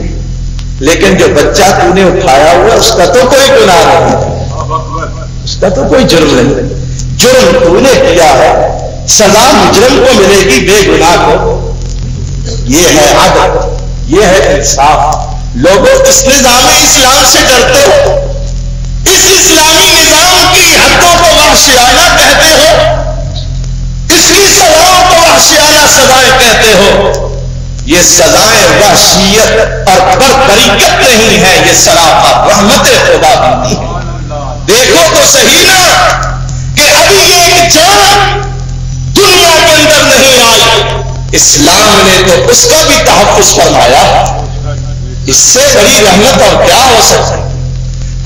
لیکن جو بچہ تو نے اٹھایا ہوا اس کا تو کوئی گناہ نہیں، اس کا تو کوئی جرم نہیں، جرم تو نے کیا ہے سزا مجرم کو ملے گی بے گناہ کو. یہ ہے عدل, یہ ہے انصاف. لوگوں اس نظام اسلام سے ڈرتے ہو, اس اسلامی نظام کی حدوں کو وحشیانہ کہتے ہو, اس کی سزاؤں کو وحشیانہ سزائیں کہتے ہو. یہ سزائیں وحشیت اور بربریت نہیں ہے, یہ صراحت رحمت خدا کی ہے. دیکھو تو صحیح نا کہ ابھی ایک جان دنیا کے اندر نہیں آئی, اسلام نے تو اس کا بھی تحفظ فرمایا. اس سے بڑی رحمت اور کیا ہو سکتا ہے؟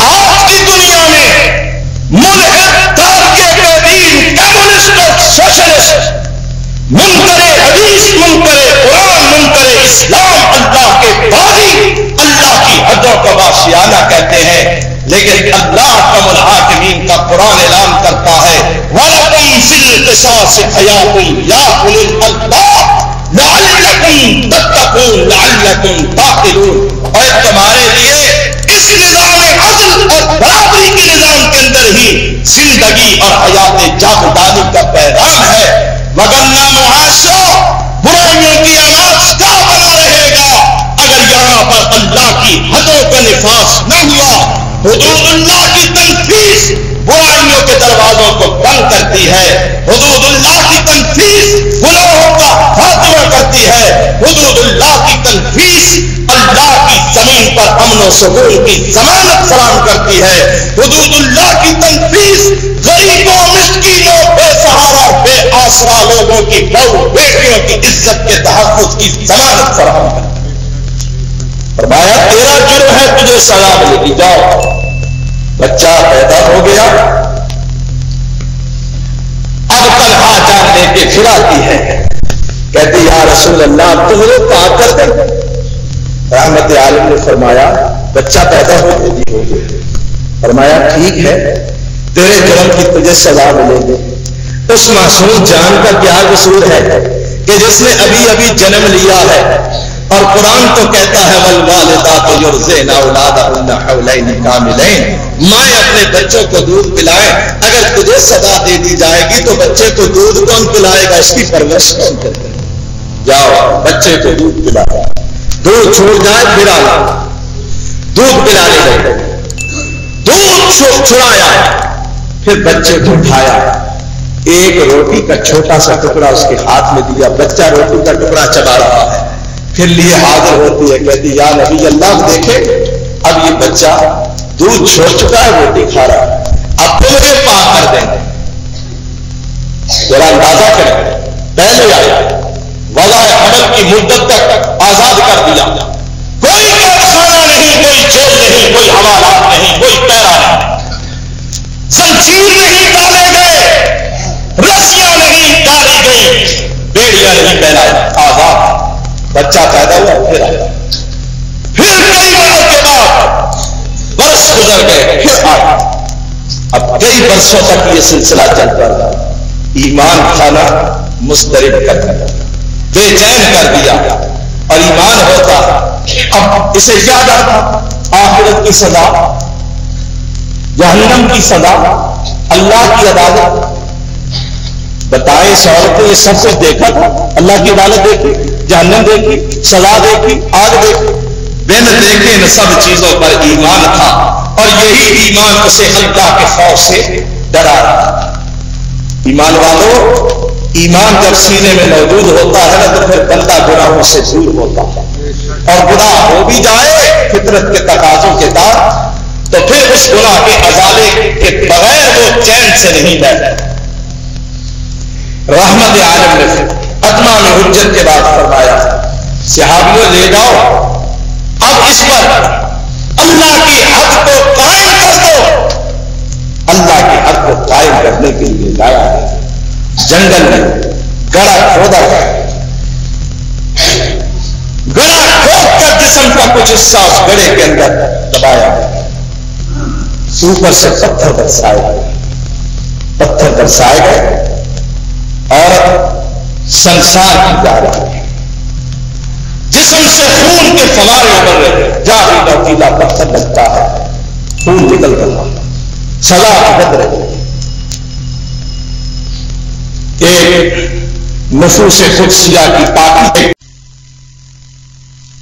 آج کی دنیا میں ملحد تارکے دین کمیونسٹ اور سوشلسٹ منکر حدیث منکر قرآن منکر اسلام اللہ کے بازی اللہ کی حدوں کو وحشیانہ کہتے ہیں. لیکن اللہ کا الحاکمین کا قرآن اعلان کرتا ہے وَلَكُمْ فِي الْقِصَاصِ حَيَاةٌ يَا أُولِي الْأَلْبَابِ لَعَلَّكُمْ تَتَّقُونَ لَعَلَّكُمْ تَعْقِلُونَ. اور تمہارے لیے اس نظام عدل اور برابری کے نظام کے اندر ہی زندگی اور حیات جاودانی کا پیغام ہے. وگرنہ معاشرہ برائیوں کی آواز کیا بنا رہے گا اگر یہاں پر اللہ کی حدوں کا نفاذ نہ ہوا. حدود اللہ کی تنفیذ برائیوں کے دروازوں کو بند کرتی ہے. حدود اللہ کی تنفیذ گناہوں کا خاتمہ کرتی ہے. حدود اللہ کی تنفیذ اللہ کی زمین پر امن و سکون کی ضمانت فراہم کرتی ہے. حدود اللہ کی تنفیذ غریبوں مسکینوں بے سہارا بے آسرا لوگوں کی بہو بیٹیوں کی عزت کے تحفظ کی ضمانت فراہم کرتی ہے. فرمایا تیرا جرم ہے تجھے سزا ملے گی. جاؤ. بچہ پیدا ہو گیا, اب تنہا جان لے کے پھر آتی ہے, کہتی یا رسول اللہ تم لوگ کہاں کر دیں. رحمت عالم نے فرمایا بچہ پیدا ہو گیا. فرمایا ٹھیک ہے تیرے جرم کی تجھے سزا ملے گی. اس معصوم جان کا کیا قصور ہے کہ جس نے ابھی ابھی جنم لیا ہے, اور قرآن تو کہتا ہے والوالدات یرضعن اولادہن حولین کاملین, مائیں اپنے بچوں کو دودھ پلائیں. اگر تجھے سزا دے دی جائے گی تو بچے کو دودھ کون پلائے گا, اس کی پرورش کون کرے گا. جاؤ بچے کو دودھ پلایا, دودھ چھوڑ جائے پھر آنا, دودھ پلانے لگے, دودھ چھڑایا, پھر بچے کو اٹھایا, ایک روٹی کا چھوٹا سا ٹکڑا اس کے ہاتھ میں دیا. بچہ روٹی کا ٹکڑا چبا رہا ہے. پھر لیے حاضر ہوتی ہے, کہتی یا نبی اللہ دیکھے اب یہ بچہ دودھ چھوڑ چکا ہے, روٹی کھا رہا ہے, اب تو مجھے پاک کر دیں. ذرا اندازہ کریں, پہلے آیا وضع حمل کی مدت تک آزاد کر دیا, کوئی کارخانہ نہیں, کوئی جیل نہیں, کوئی حوالات نہیں, کوئی پیرا نہیں, زنجیر نہیں ڈالے گئے, رسیاں نہیں ڈالی گئی, بیڑیاں نہیں پہنائی, آزاد. بچہ پیدا ہوا پھر آیا, پھر کئی برسوں کے بعد برس گزر گئے, پھر آیا. اب کئی برسوں تک یہ سلسلہ چلتا رہا. ایمان کھانا مسترب کر دیا, بے چین کر دیا, اور ایمان ہوتا. اب اسے یاد آتا آخرت کی سزا, جہنم کی سزا, اللہ کی عدالت. بتائیں اس عورت کو یہ سب کچھ دیکھا تھا, اللہ کی عدالت دیکھی, جہنم دیکھی, سزا دیکھی, آگ دیکھی, بن دیکھے ان سب چیزوں پر ایمان تھا, اور یہی ایمان اسے اللہ کے خوف سے ڈرا رہا تھا. ایمان والوں, ایمان جب سینے میں موجود ہوتا ہے نا تو پھر بندہ گناہوں سے دور ہوتا ہے, اور گناہ ہو بھی جائے فطرت کے تقاضوں کے تحت تو پھر اس گناہ کے ازالے کے بغیر وہ چین سے نہیں بیٹھتا. رحمت عالم نے اتمام حجت کے بعد فرمایا صحابیوں لے جاؤ, اب اس پر اللہ کی حد کو قائم کر دو. اللہ کی حد کو قائم کرنے کے لیے لایا ہے. جنگل میں گڑا کھودا ہے, گڑا کھود کر جسم کا کچھ حصہ اس گڑے کے اندر دبایا ہے, اوپر سے پتھر برسائے گئے, پتھر برسائے گئے اور سنسار کی جا رہی ہے. جسم سے خون کے فوارے ابل رہے ہیں, جاہی نوکیلا پتھر لگتا ہے, خون نکل رہا ہے, سزا بد رہی ہے. ایک نفوس قدسیہ کی پاکی ہے،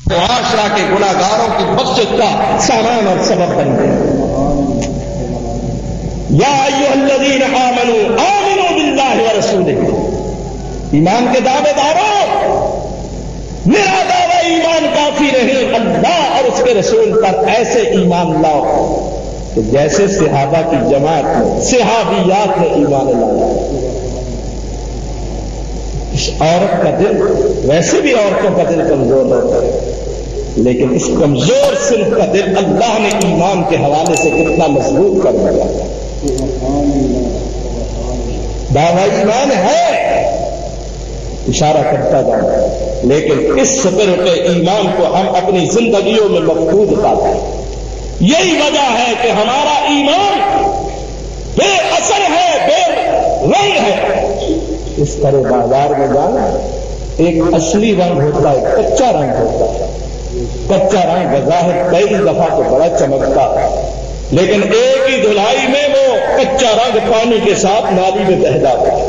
معاشرہ کے گناہگاروں کی بخشش کا سامان اور سبب بن گئے۔ یا ایھا الذین آمنوا آمنوا باللہ ورسولہ، ایمان کے دعوے داروں، میرا دعویٰ ایمان کافی نہیں، اللہ اور اس کے رسول پر ایسے ایمان لاؤ کہ جیسے صحابہ کی جماعت میں، صحابیات نے ایمان لایا۔ اس عورت کا دل، ویسے بھی عورتوں کا دل کمزور ہوتا ہے، لیکن اس کمزور صنف کا دل اللہ نے ایمان کے حوالے سے کتنا مضبوط کر دیا۔ دعویٰ ایمان ہے، اشارہ کرتا جاتا ہے، لیکن اس سپرٹ ایمان کو ہم اپنی زندگیوں میں مفقود پاتے ہیں۔ یہی وجہ ہے کہ ہمارا ایمان بے اثر ہے، بے رنگ ہے۔ اس طرح بازار میں جانا، ایک اصلی رنگ ہوتا ہے، کچا رنگ ہوتا ہے۔ کچا رنگ بظاہر کئی دفعہ تو بڑا چمکتا ہے، لیکن ایک ہی دھلائی میں وہ کچا رنگ پانی کے ساتھ نالی میں بہہ جاتا ہے۔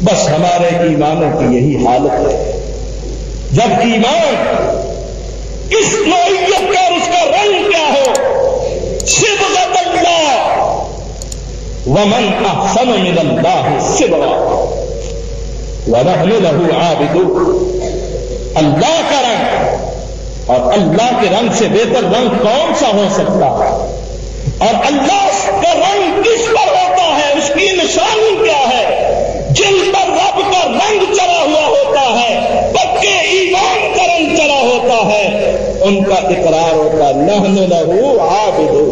بس ہمارے ایمانوں کی یہی حالت ہے۔ جب ایمان اس نوعیت کا اور اس کا رنگ کیا ہو، صبغۃ اللہ، ومن احسن من اللہ صبغا ونحن له عابدون، اللہ کا رنگ، اور اللہ کے رنگ سے بہتر رنگ کون سا ہو سکتا ہے؟ اور اللہ کا رنگ کس پر ہوتا ہے، اس کی نشانی کیا ہے؟ جن پر رب کا رنگ چڑھا ہوا ہوتا ہے، پکے ایمان کا رنگ چڑھا ہوتا ہے، ان کا اقرار ہوتا ہے نحن لہ عابدون،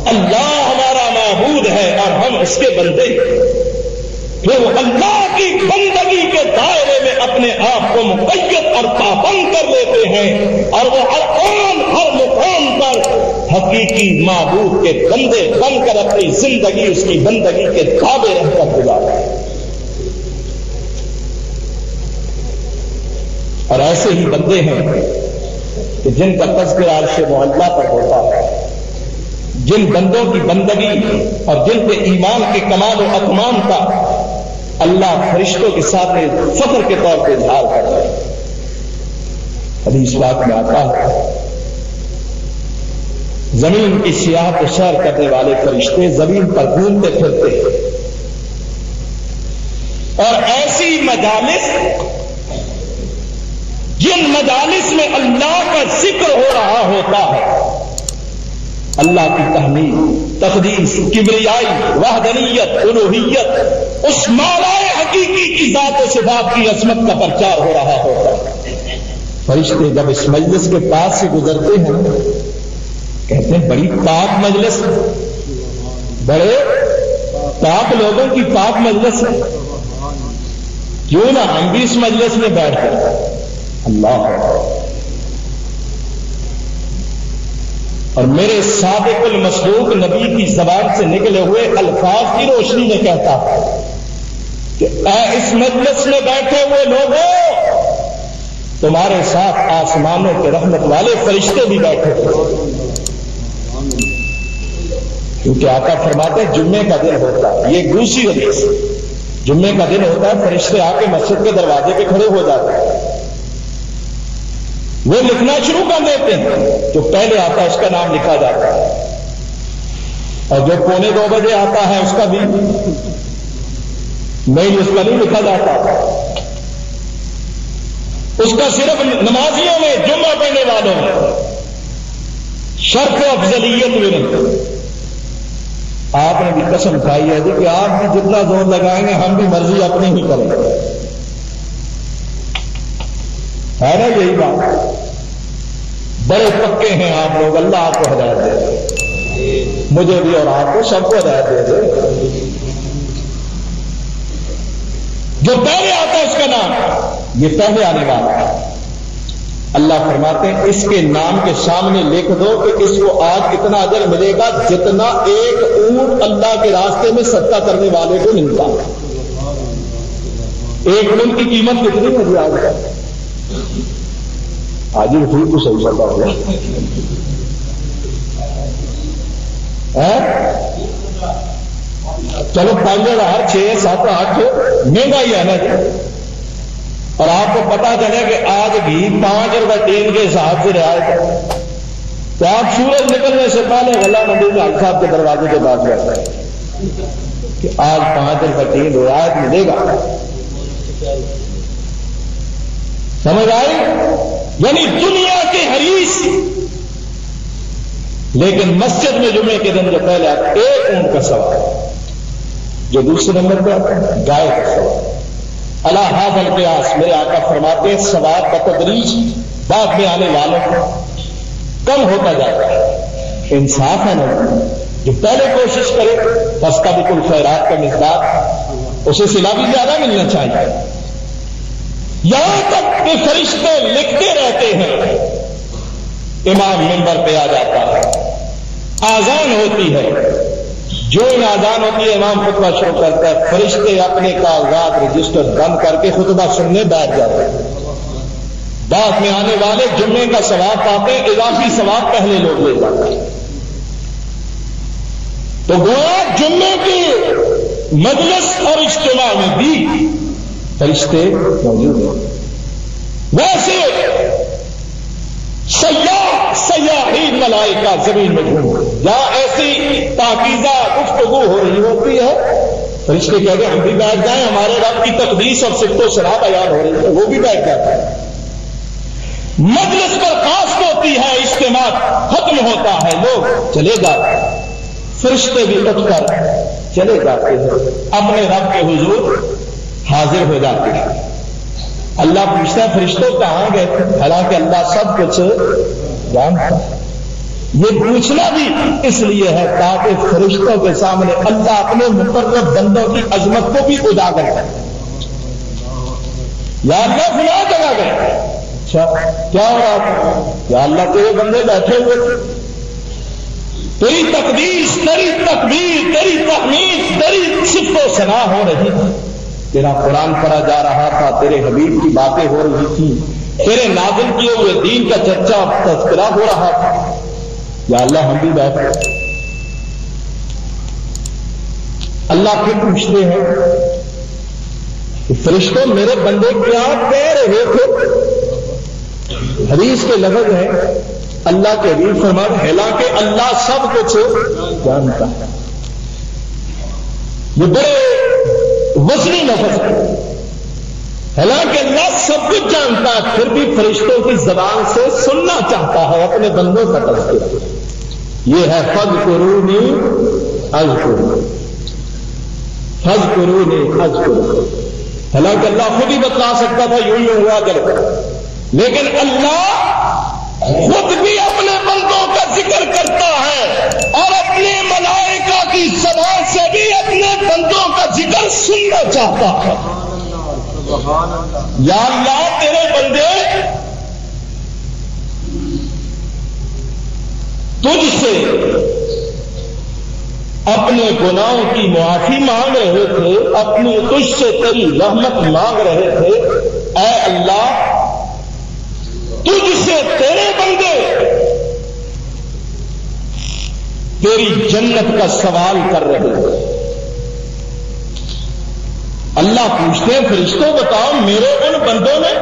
اللہ ہمارا معبود ہے اور ہم اس کے بندے ہیں۔ پھر اللہ کی بندگی کے دائرے میں اپنے آپ کو مقید اور پابند کر لیتے ہیں، اور وہ ہر مقام پر حقیقی معبود کے بندے بن کر اپنی زندگی اس کی بندگی کے تابع رہ کر گزارتے ہیں۔ اور ایسے ہی بندے ہیں کہ جن کا تذکرہ عرش معلیٰ پر ہوتا ہے، جن بندوں کی بندگی اور جن کے ایمان کے کمال و اتمام کا اللہ فرشتوں کے ساتھ فخر کے طور پہ اظہار کرتا ہے۔ حدیث پاک میں آتا ہے، زمین کی سیاحت و سیر کرنے والے فرشتے زمین پر گھومتے پھرتے ہیں، اور ایسی مجالس، جن مجالس میں اللہ کا ذکر ہو رہا ہوتا ہے، اللہ کی تحمید، تقدیس، کبریائی، وحدانیت، الوہیت، اس مالائے حقیقی کی ذات و صفات کی عظمت کا پرچار ہو رہا ہوتا ہے، فرشتے جب اس مجلس کے پاس سے گزرتے ہیں کہتے ہیں بڑی پاک مجلس، بڑے پاک لوگوں کی پاک مجلس ہے، کیوں نہ ہم بھی اس مجلس میں بیٹھ کر اللہ۔ اور میرے صادق المصدوق نبی کی زبان سے نکلے ہوئے الفاظ کی روشنی میں کہتا کہ اے اس مجلس میں بیٹھے ہوئے لوگوں، تمہارے ساتھ آسمانوں کے رحمت والے فرشتے بھی بیٹھے ہوئے، کیونکہ آقا فرماتے ہیں جمعے کا دن ہوتا ہے، یہ دوسری حدیث، جمعے کا دن ہوتا ہے، فرشتے آ کے مسجد کے دروازے پہ کھڑے ہو جاتے ہیں، وہ لکھنا شروع کر دیتے ہیں، جو پہلے آتا ہے اس کا نام لکھا جاتا ہے، اور جو 1:45 بجے آتا ہے اس کا بھی نہیں، اس کا نہیں لکھا جاتا، اس کا صرف نمازیوں میں، جمعہ پڑھنے والوں میں شرف و افضلیت میں۔ آپ نے بھی قسم کھائی ہے کہ آپ بھی جتنا زور لگائیں گے ہم بھی مرضی اپنی ہی کریں گے، ہے نا یہی بات؟ بڑے پکے ہیں آپ لوگ، اللہ آپ کو ہدایت دے دے، مجھے بھی اور آپ کو سب کو ہدایت دے دے۔ جو پہلے آتا ہے اس کا نام، یہ پہلے آنے والا ہے، اللہ فرماتے ہیں اس کے نام کے سامنے لکھ دو کہ اس کو آج اتنا اجر ملے گا جتنا ایک اونٹ اللہ کے راستے میں صدقہ کرنے والے کو ملتا ہے۔ ایک اونٹ کی قیمت کتنی ہے جی آج کا؟ آج ہی ٹھیک تو صحیح پتا ہو گیا، چلو 5,000 6 7 8 مہنگا ہی ہے نا جی. اور آپ کو پتا چلے کہ آج بھی 5 روپے ٹین کے حساب سے رعایت ہے تو آپ سورج نکلنے سے پہلے غلہ منڈی میں حاج صاحب کے دروازے کے پاس بیٹھتے ہیں کہ آج 5 روپے ٹین رعایت ملے گا. سمجھ آئی؟ یعنی دنیا کے حریص، لیکن مسجد میں جمعے کے دن جو پہلے آتا ہے 1 اونٹ کا سوال، جو دوسرے نمبر پہ آتا ہے گائے کا سوال. اللہ حافظ القیاس میرے آقا فرماتے ہیں ثواب بتدریج بعد میں آنے والوں کو کم ہوتا جاتا ہے. انصاف ہے نا، جو پہلے کوشش کرے بس کا بھی کل خیرات کا مقدار اسے صلہ بھی زیادہ ملنا چاہیے. یہاں تک کہ فرشتے لکھتے رہتے ہیں. امام منبر پہ آ جاتا ہے، آذان ہوتی ہے، جو آذان ہوتی ہے امام خطبہ شروع کرتا ہے، فرشتے اپنے کاغذات رجسٹر بند کر کے خطبہ سننے بیٹھ جاتے ہیں. بعد میں آنے والے جمعے کا ثواب پاتے ہیں، اضافی ثواب پہلے لوگ لے جاتے ہیں. تو گویا جمعے کے مجلس اور اجتماع میں بھی فرشتے موجود ہیں. ویسے سیاحین ملائکہ زمین میں گھوم جہاں ایسی پاکیزہ گفتگو ہو رہی ہوتی ہے، فرشتے کہتے ہیں ہم بھی بیٹھ جائیں، ہمارے رب کی تقدیس اور صفت و صلاح بیان ہو رہی ہے، وہ بھی بیٹھ جاتے ہیں. مجلس برخاست ہوتی ہے، اجتماع ختم ہوتا ہے، لوگ چلے جاتے ہیں، فرشتے بھی اٹھ کر چلے جاتے ہیں، اپنے رب کے حضور حاضر ہو جاتے ہیں. اللہ پوچھتا ہے فرشتوں کہاں گئے تھے؟ حالانکہ اللہ سب کچھ جانتا ہے. یہ پوچھنا بھی اس لیے ہے تاکہ فرشتوں کے سامنے اللہ اپنے مقرب بندوں کی عظمت کو بھی اجاگر کرے. یا اللہ فلاں جگہ گئے، اچھا کیا ہو رہا تھا؟ یا اللہ تیرے بندے بیٹھے ہوئے تھے، تیری تقدیس، تیری تکبیر، تیری تحمید، تیری صفت و ثنا ہو رہی تھی، تیرا قرآن پڑھا جا رہا تھا، تیرے حبیب کی باتیں ہو رہی تھی، تیرے نازل کیے ہوئے دین کا چرچا تذکرہ ہو رہا تھا. یا اللہ ہم بھی بیٹھے. اللہ پھر پوچھتے ہیں کہ فرشتوں میرے بندے کیا کہہ رہے تھے؟ حدیث کے لفظ ہیں اللہ کے حبیب فرماتے ہیں حالانکہ اللہ سب کچھ جانتا ہے. یہ بڑے وزنی لفظ ہے. حالانکہ اللہ سب کچھ جانتا ہے، پھر بھی فرشتوں کی زبان سے سننا چاہتا ہے اپنے بندوں کا تذکرہ. یہ ہے فاذکرونی اذکرکم، فاذکرونی اذکرکم. حالانکہ اللہ خود ہی بتلا سکتا تھا یوں یوں ہوا کرے، لیکن اللہ خود بھی اپنے بندوں کا ذکر کرتا ہے اور اپنے ملائکہ کی زبان سے بھی اپنے بندوں کا ذکر سننا چاہتا ہے. یا اللہ تیرے بندے تجھ سے اپنے گناہوں کی معافی مانگ رہے تھے، اپنی تجھ سے تیری رحمت مانگ رہے تھے. اے اللہ تجھ سے تیرے بندے تیری جنت کا سوال کر رہے تھے. اللہ پوچھتے ہیں فرشتوں بتاؤ میرے ان بندوں نے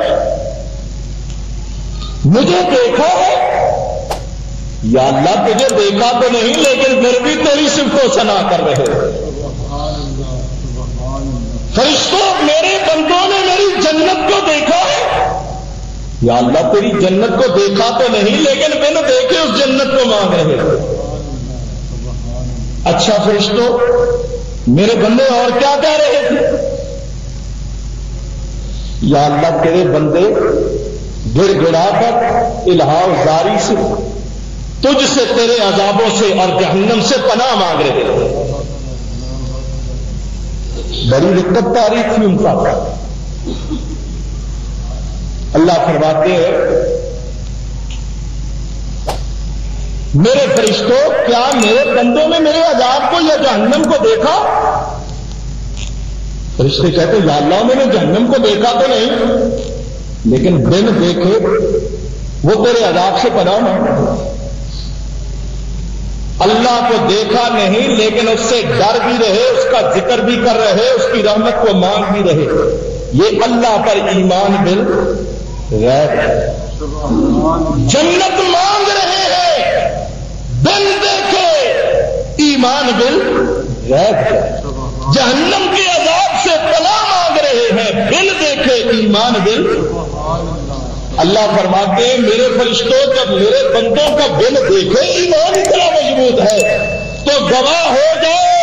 مجھے دیکھا ہے؟ یا اللہ تجھے دیکھا تو نہیں لیکن پھر بھی تیری صفت و ثنا کر رہے تھے. فرشتوں میرے بندوں نے میری جنت کو دیکھا ہے؟ یا اللہ تیری جنت کو دیکھا تو نہیں لیکن بن دیکھے اس جنت کو مانگ رہے تھے. اچھا فرشتوں میرے بندے اور کیا کہہ رہے تھے؟ یا اللہ تیرے بندے گڑ گڑا کر الہاؤ زاری سے تجھ سے تیرے عذابوں سے اور جہنم سے پناہ مانگ رہے تھے. بڑی دقت تاریخ تھی ان کا. اللہ فرماتے ہیں میرے فرشتوں کیا میرے بندوں نے میرے عذاب کو یا جہنم کو دیکھا؟ فرشتے کہتے یا اللہ انہوں نے جہنم کو دیکھا تو نہیں لیکن بن دیکھے وہ تیرے عذاب سے پناہ مانگ رہے. اللہ کو دیکھا نہیں لیکن اس سے ڈر بھی رہے، اس کا ذکر بھی کر رہے، اس کی رحمت کو مانگ بھی رہے، یہ اللہ پر ایمان بالغیب ہے۔ جنت مانگ رہے ہیں بن دیکھے، ایمان بالغیب ہے۔ جہنم کے عذاب سے پناہ مانگ رہے ہیں بن دیکھے، ایمان اللہ فرماتے ہیں میرے فرشتوں جب میرے بندوں کا بن دیکھے ایمان اتنا مضبوط ہے تو گواہ ہو جاؤ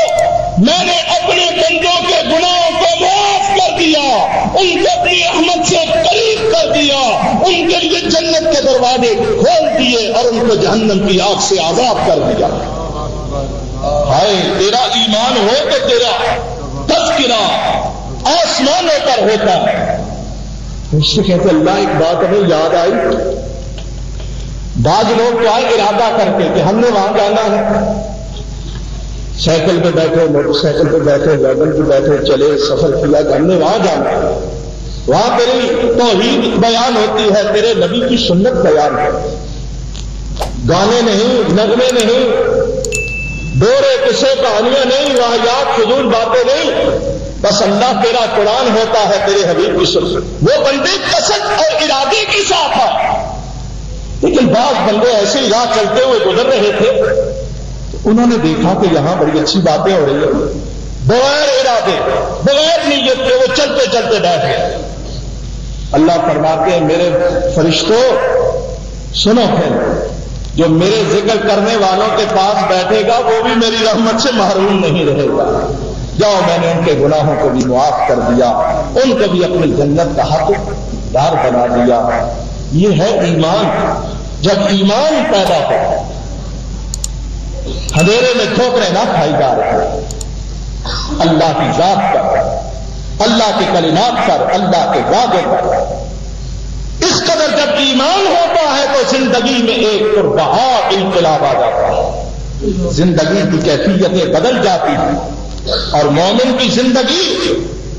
میں نے اپنے بندوں کے گناہوں کو معاف کر دیا، ان کو اپنی رحمت سے قریب کر دیا، ان کے لیے جنت کے دروازے کھول دیے اور ان کو جہنم کی آگ سے آزاد کر دیا۔ ہائے تیرا ایمان ہو تو تیرا تذکرہ آسمانوں پر ہوتا ہے۔ اس سے کہتے اللہ ایک بات ہمیں یاد آئی، بعض لوگ کیا ارادہ کرتے کہ ہم نے وہاں جانا ہے، سائیکل پہ بیٹھے، موٹر سائیکل پہ بیٹھے، ویگن پہ بیٹھے، چلے سفر کیا کہ ہم نے وہاں جانا ہے، وہاں تیری توحید بیان ہوتی ہے، تیرے نبی کی سنت بیان ہے، گانے نہیں، نغمے نہیں، دورے قصے کہانیاں نہیں، واحیات فضول باتیں نہیں، بس اللہ تیرا قرآن ہوتا ہے، تیرے حبیب کی سنت۔ وہ بندے قصد اور ارادے کے ساتھ ہے، لیکن بعض بندے ایسے ہی راہ چلتے ہوئے گزر رہے تھے، انہوں نے دیکھا کہ یہاں بڑی اچھی باتیں ہو رہی ہیں، بغیر ارادے بغیر نیت کے وہ چلتے چلتے بیٹھ گئے۔ اللہ فرماتے ہیں میرے فرشتوں سنو پھر، جو میرے ذکر کرنے والوں کے پاس بیٹھے گا وہ بھی میری رحمت سے محروم نہیں رہے گا۔ جاؤ میں نے ان کے گناہوں کو بھی معاف کر دیا، ان کو بھی اپنی جنت کا حقدار بنا دیا۔ یہ ہے ایمان۔ جب ایمان پیدا ہو اندھیرے میں ٹھوکریں نہ کھائی جا رہی، اللہ کی ذات پر، اللہ کے کلمات پر، اللہ کے وعدے پر، اس قدر جب ایمان ہوتا ہے تو زندگی میں ایک پربہا انقلاب آ جاتا ہے، زندگی کی کیفیتیں بدل جاتی ہیں اور مومن کی زندگی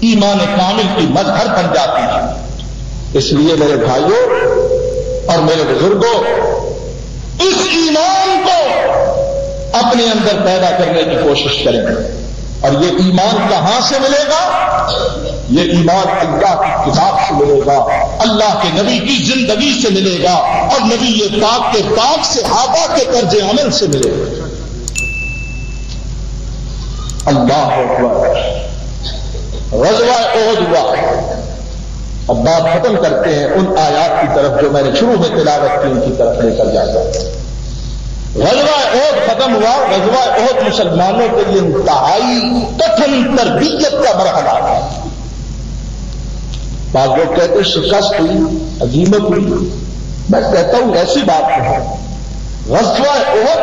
ایمان کامل کی مظہر بن جاتی ہے۔ اس لیے میرے بھائیوں اور میرے بزرگوں، اس ایمان کو اپنے اندر پیدا کرنے کی کوشش کریں، اور یہ ایمان کہاں سے ملے گا؟ یہ ایمان اللہ کی کتاب سے ملے گا، اللہ کے نبی کی زندگی سے ملے گا، اور نبی پاک کے پاک صحابہ کے طرز عمل سے ملے گا۔ اللہ اکبر۔ غزوہ احد ہوا، اب بات ختم کرتے ہیں ان آیات کی طرف جو میں نے شروع میں تلاوت کی، ان کی طرف لے کر جاتا ہوں۔ غزوہ احد ختم ہوا۔ غزوہ احد مسلمانوں کے لیے انتہائی کٹھن تربیت کا مرحلہ تھا۔ بعض لوگ کہتے ہیں شکست ہوئی، ہزیمت ہوئی، میں کہتا ہوں ایسی بات نہیں۔ غزوہ احد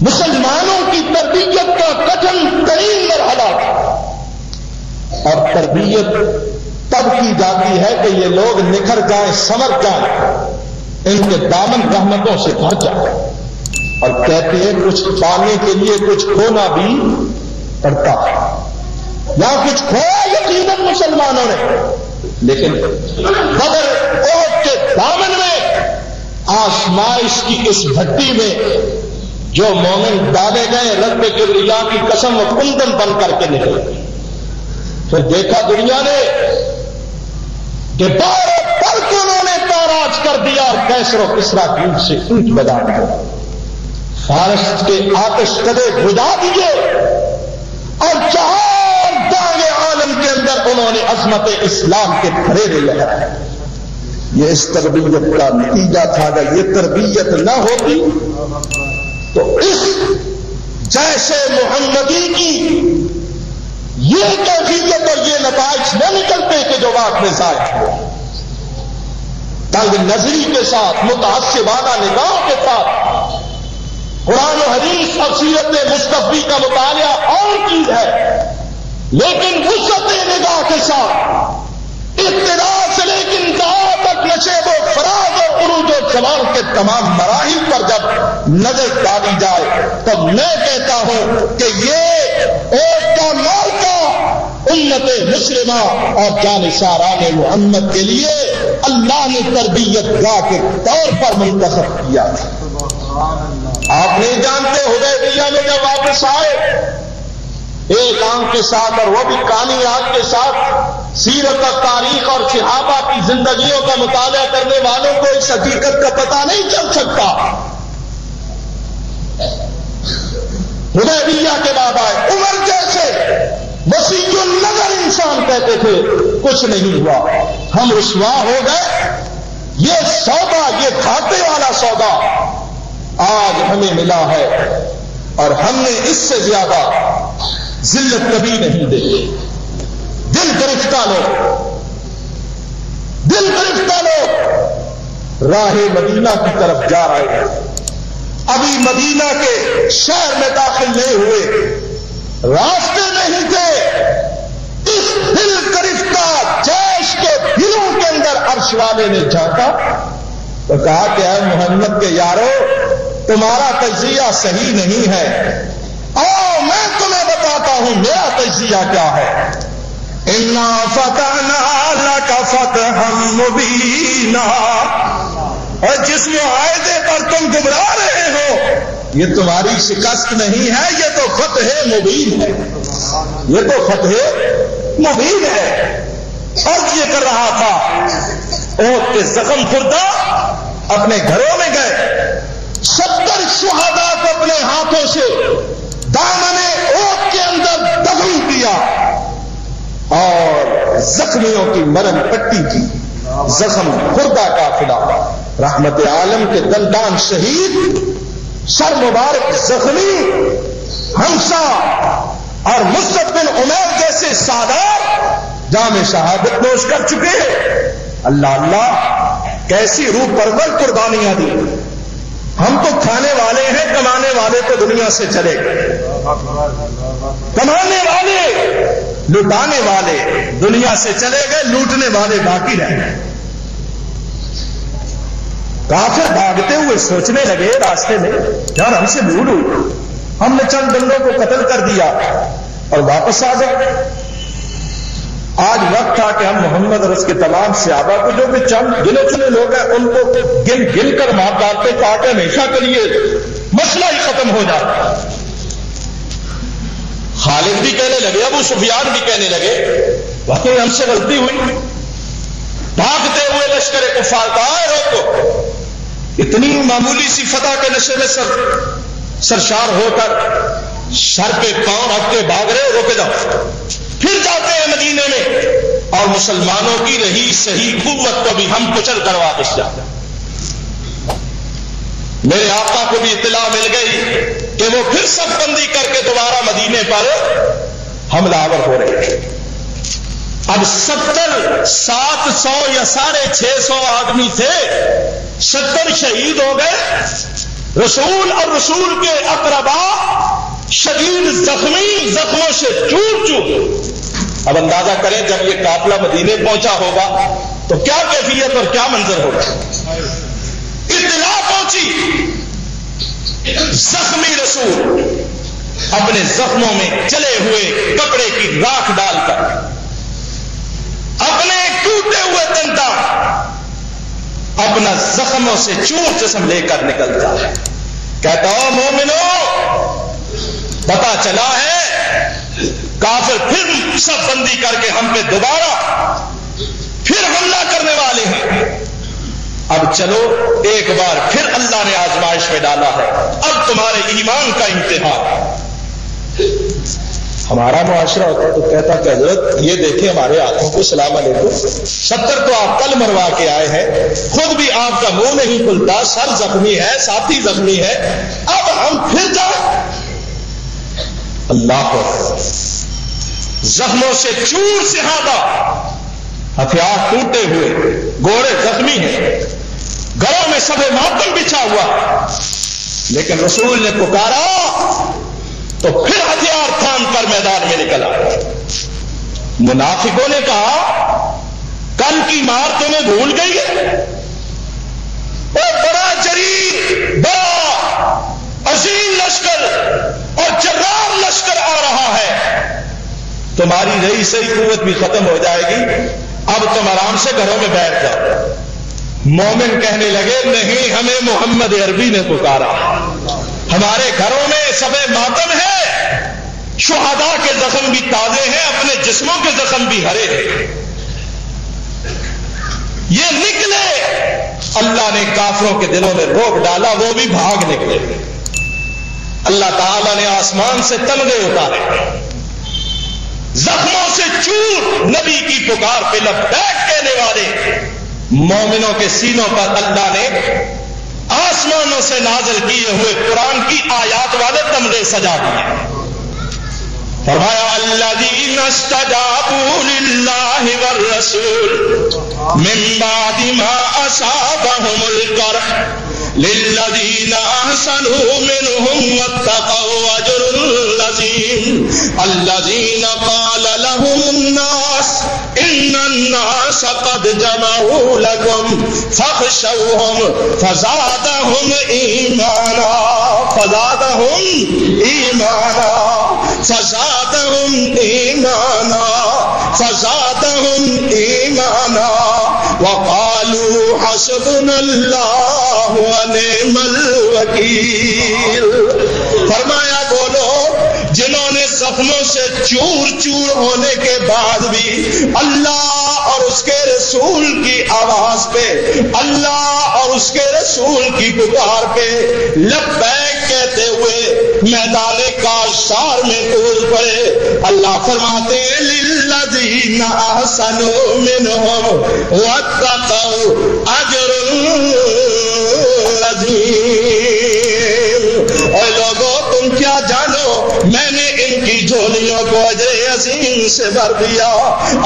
مسلمانوں کی تربیت کا کٹھن ترین مرحلہ تھا، اور تربیت تب کی جاتی ہے کہ یہ لوگ نکھر جائیں، سنور جائیں، ان کے دامن رحمتوں سے بھر جائے، اور کہتے ہیں کچھ پانے کے لیے کچھ کھونا بھی پڑتا ہے۔ یہاں کچھ کھویا یقیناً مسلمانوں نے، لیکن بدر احد کے دامن میں آزمائش کی اس بھٹی میں جو مومن ڈالے گئے، رب کبریا کی قسم و کندن بن کر کے نکلے۔ پھر دیکھا دنیا نے کہ بارہ پر کو انہوں نے تاراج کر دیا، اور کیسر و کسرا کی ان سے اونٹ بجا دیا، فارس کے آتش کدے بجھا دیے، اور چار دانگ عالم کے اندر انہوں نے عظمت اسلام کے پھریرے لگائے۔ یہ اس تربیت کا نتیجہ تھا۔ اگر یہ تربیت نہ ہوتی تو اس جیسے محمدی کی یہ کیفیت اور یہ نتائج نہ نکلتے کہ جو وقت میں ظاہر ہو۔ تنگ نظری کے ساتھ، متعصبانہ نگاہوں کے ساتھ قرآن و حدیث اور سیرت مصطفی کا مطالعہ اور چیز ہے، لیکن وسعت نگاہ کے ساتھ ابتدا سے لیکن انتہا تک نشیب و فراز اور عروج و جوال کے تمام مراحل پر جب نظر ڈالی جائے تو میں کہتا ہوں کہ یہ اوٹ کا مالکہ امت مسلمہ اور جانثاران محمد کے لیے اللہ نے تربیت گاہ کے طور پر منتخب کیا تھا۔ آپ نہیں جانتے حدیبیہ میں جب واپس آئے ایک آنکھ کے ساتھ اور وہ بھی کانی آنکھ کے ساتھ سیرت اور تاریخ اور صحابہ کی زندگیوں کا مطالعہ کرنے والوں کو اس حقیقت کا پتہ نہیں چل سکتا. حدیبیہ کے بعد آئے عمر جیسے وسیع النظر انسان کہتے تھے کچھ نہیں ہوا, ہم رسوا ہو گئے. یہ سودا, یہ گھاٹے والا سودا آج ہمیں ملا ہے اور ہم نے اس سے زیادہ ذلت کبھی نہیں دیکھی. دل گرفتہ لوگ, دل گرفتہ لوگ راہ مدینہ کی طرف جا رہے ہیں. ابھی مدینہ کے شہر میں داخل نہیں ہوئے, راستے نہیں تھے. اس دل گرفتہ جیش کے دلوں کے اندر عرش والے نے جھانکا تو کہا کہ اے محمد کے یارو تمہارا تجزیہ صحیح نہیں ہے, آؤ میں تمہیں بتاتا ہوں میرا تجزیہ کیا ہے. اِنَّا فَتَحْنَا لَكَ فَتْحًا مُبِينًا, اور جس معاہدے پر تم گھبرا رہے ہو یہ تمہاری شکست نہیں ہے, یہ تو فتح مبین ہے, یہ تو فتح مبین ہے. عرض یہ کر رہا تھا احد کے زخم خوردہ اپنے گھروں میں گئے, 70 شہداء کو اپنے ہاتھوں سے دامن احد کے اندر دفن کیا اور زخمیوں کی مرہم پٹی کی. زخم خوردہ قافلہ رحمت عالم کے دندان شہید, سر مبارک زخمی, حمزہ اور مصعب بن عمیر جیسے سادات جام شہادت نوش کر چکے ہیں. اللہ اللہ کیسی روح پرور قربانیاں دی. ہم تو کھانے والے ہیں, کمانے والے تو دنیا سے چلے گئے. کمانے والے لٹانے والے دنیا سے چلے گئے, لوٹنے والے باقی رہ گئے. کافر بھاگتے ہوئے سوچنے لگے راستے میں یار ہم سے بھول ہوئی, ہم نے چند بندوں کو قتل کر دیا اور واپس آ گئے. آج وقت تھا کہ ہم محمد اور اس کے تمام صحابہ کو جو بھی چند گنے چنے لوگ ہیں ان کو گن گن کر مار ڈالتے تاکہ ہمیشہ کے لیے مسئلہ ہی ختم ہو جاتا. خالد بھی کہنے لگے, ابو سفیان بھی کہنے لگے واقعی ہم سے غلطی ہوئی. بھاگتے ہوئے لشکر کفار کا آئے روکو, اتنی معمولی سی فتح کے نشے میں سرشار ہو کر سر پہ پاؤں رکھ کے بھاگ رہے, روکے جاؤ. پھر جاتے ہیں مدینے میں اور مسلمانوں کی رہی صحیح قوت کو بھی ہم کچل کر واپس جاتے ہیں. میرے آقا کو بھی اطلاع مل گئی کہ وہ پھر صف بندی کر کے دوبارہ مدینے پر حملہ آور ہو رہے ہیں. اب 70 700 یا 650 آدمی تھے, 70 شہید ہو گئے. رسول اور رسول کے اقربا شدید زخمی, زخموں سے چور چور. اب اندازہ کریں جب یہ قافلہ مدینے پہنچا ہوگا تو کیا کیفیت اور کیا منظر ہوگا. اطلاع پہنچی, زخمی رسول اپنے زخموں میں چلے ہوئے کپڑے کی راکھ ڈال کر اپنے ٹوٹے ہوئے دندان اپنا زخموں سے چور جسم لے کر نکلتا ہے. کہتا ہوں مومنو پتا چلا ہے کافر پھر سب بندی کر کے ہم پہ دوبارہ پھر حملہ کرنے والے ہیں. اب چلو ایک بار پھر اللہ نے آزمائش میں ڈالا ہے, اب تمہارے ایمان کا امتحان. ہمارا معاشرہ ہوتا تو کہتا کہ حضرت یہ دیکھیں ہمارے ہاتھوں کو سلام علیکم, 70 تو آپ کل مروا کے آئے ہیں, خود بھی آپ کا منہ نہیں کھلتا, سر زخمی ہے, ساتھی زخمی ہے, اب ہم پھر جائیں. اللہ کو زخموں سے چور صحابہ, ہتھیار ٹوٹے ہوئے, گھوڑے زخمی ہیں, گھروں میں سب ماتم بچھا ہوا, لیکن رسول نے پکارا تو پھر ہتھیار تھام کر میدان میں نکلا. منافقوں نے کہا کل کی مار تمہیں بھول گئی ہے, اور بڑا جریح, بڑا عظیم لشکر اور جرار لشکر آ رہا ہے, تمہاری رہی صحیح قوت بھی ختم ہو جائے گی, اب تم آرام سے گھروں میں بیٹھ جاؤ. مومن کہنے لگے نہیں، ہمیں محمد عربی نے پکارا، ہمارے گھروں میں صبح ماتم ہے، شہداء کے زخم بھی تازے ہیں، اپنے جسموں کے زخم بھی ہرے ہیں۔ یہ نکلے، اللہ نے کافروں کے دلوں میں روک ڈالا، وہ بھی بھاگ نکلے۔ اللہ تعالیٰ نے آسمان سے تمغے اتارے، زخموں سے چور نبی کی پکار پہ لبیک کہنے والے مومنوں کے سینوں پر اللہ نے آسمانوں سے نازل کیے ہوئے قرآن کی آیات والے تمغے سجا دیے۔ فرمایا الذین استجابوا للہ والرسول من بعد ما اصابهم القرح للذین احسنوا منهم واتقوا اجر عظیم الذین قال لهم الناس ان الناس قد جمعوا لكم فاخشوهم فزادهم ایمانا وقالوا حسبنا اللہ ونعم الوکیل۔ فرمایا بولو جنہوں نے زخموں سے چور چور ہونے کے بعد بھی اللہ اور اس کے رسول کی آواز پہ، اللہ اور اس کے رسول کی پکار پہ لبیک کہتے ہوئے میدان کاشار میں کود پڑے۔ اللہ فرماتے ہیں للذین احسنوا منہم واتقوا اجر عظیم۔ اے لوگوں تم کیا جانو، میں نے ان کی جھولیوں کو اجر عظیم سے بھر دیا۔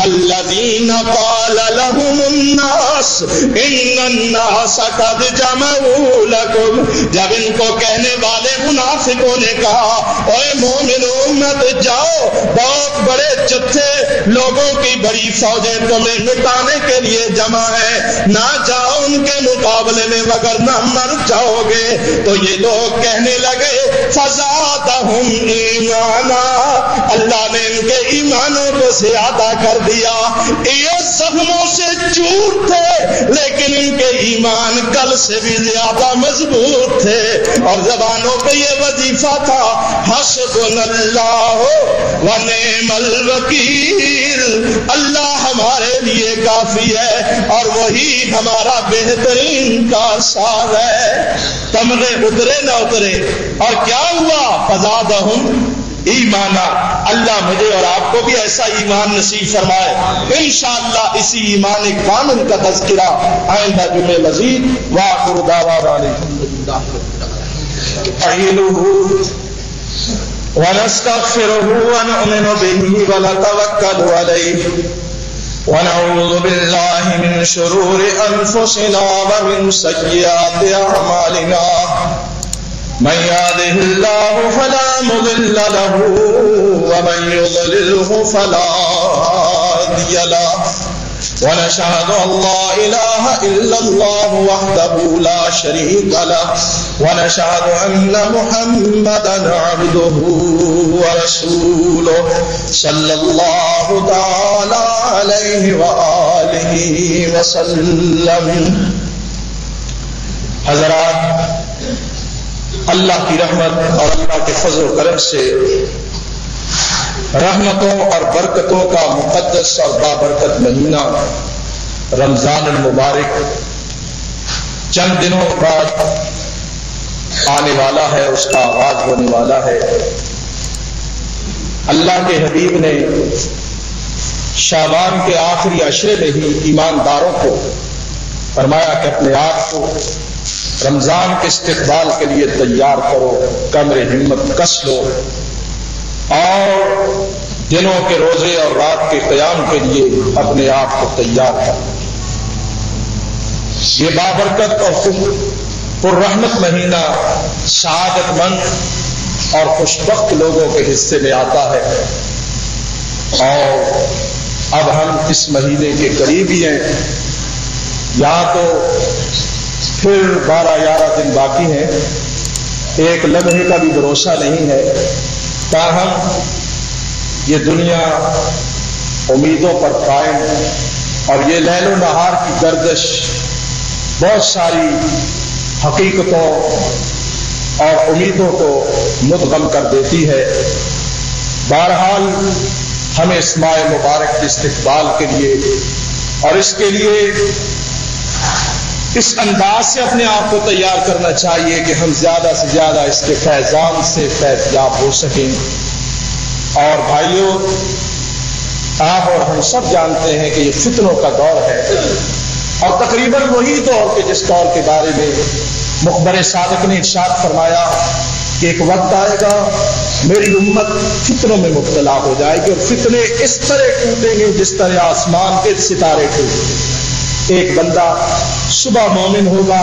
الذین قال لهم الناس ان الناس قد جمعوا لكم، جب ان کو کہنے والے منافقوں نے کہا اے مومنو مت جاؤ، بہت بڑے جتھے لوگوں کی بڑی فوجیں تمہیں مٹانے کے لیے جمع ہے، نہ جاؤ ان کے مقابلے میں وگرنہ مر جاؤ گے، تو یہ لوگ کہنے لگے فزادہم ایمانا، اللہ نے ان کے ایمانوں کو زیادہ کر دیا۔ یہ زخموں سے چور تھے لیکن ان کے ایمان کل سے بھی زیادہ مضبوط تھے، اور زبانوں پہ یہ وظیفہ تھا حسبنا اللہ ونعم الوکیل، اللہ ہمارے لیے کافی ہے اور وہی ہمارا بہترین کارساز ہے۔ تمغے اترے نہ اترے، اور کیا ہوا؟ فزادہم ایمانا، اللہ مجھے اور آپ کو بھی ایسا ایمان نصیب فرمائے۔ انشاءاللہ اسی ایمان کامل کا تذکرہ آئندہ جمعے مزید۔ وآخر دعوانا الحمدللہ ونستغفره ونؤمن به ونتوكل عليه ونعوذ بالله من شرور أنفسنا ومن سيئات أعمالنا، من يهده الله فلا مضل له ومن يضلله فلا هادي له، ونشهد أن لا إله إلا الله وحده لا شريك له، ونشهد أن محمدا عبده ورسوله صلى الله تعالى عليه وآله وسلم۔ حضرات، اللہ کی رحمت اور اللہ کے فضل و کرم سے رحمتوں اور برکتوں کا مقدس اور بابرکت مہینہ رمضان المبارک چند دنوں بعد آنے والا ہے، اس کا آغاز ہونے والا ہے۔ اللہ کے حبیب نے شعبان کے آخری عشرے میں ہی ایمانداروں کو فرمایا کہ اپنے آپ کو رمضان کے استقبال کے لیے تیار کرو، کمر ہمت کس لو، اور دنوں کے روزے اور رات کے قیام کے لیے اپنے آپ کو تیار کرو۔ یہ بابرکت اور پررحمت مہینہ سعادت مند اور خوشبخت لوگوں کے حصے میں آتا ہے، اور اب ہم اس مہینے کے قریب ہی ہیں، یا تو پھر 12-11 دن باقی ہیں، ایک لمحے کا بھی بھروسہ نہیں ہے، تاہم یہ دنیا امیدوں پر قائم اور یہ لیل و نہار کی گردش بہت ساری حقیقتوں اور امیدوں کو مدغم کر دیتی ہے۔ بہرحال ہمیں اس ماہ مبارک کے استقبال کے لیے اور اس کے لیے اس انداز سے اپنے آپ کو تیار کرنا چاہیے کہ ہم زیادہ سے زیادہ اس کے فیضان سے فیض یاب ہو سکیں۔ اور بھائیوں، آپ اور ہم سب جانتے ہیں کہ یہ فتنوں کا دور ہے، اور تقریباً وہی دور کہ جس دور کے بارے میں مخبر صادق نے ارشاد فرمایا کہ ایک وقت آئے گا میری امت فتنوں میں مبتلا ہو جائے گی، اور فتنے اس طرح ٹوٹیں گے جس طرح آسمان کے ستارے ٹوٹیں۔ ایک بندہ صبح مومن ہوگا،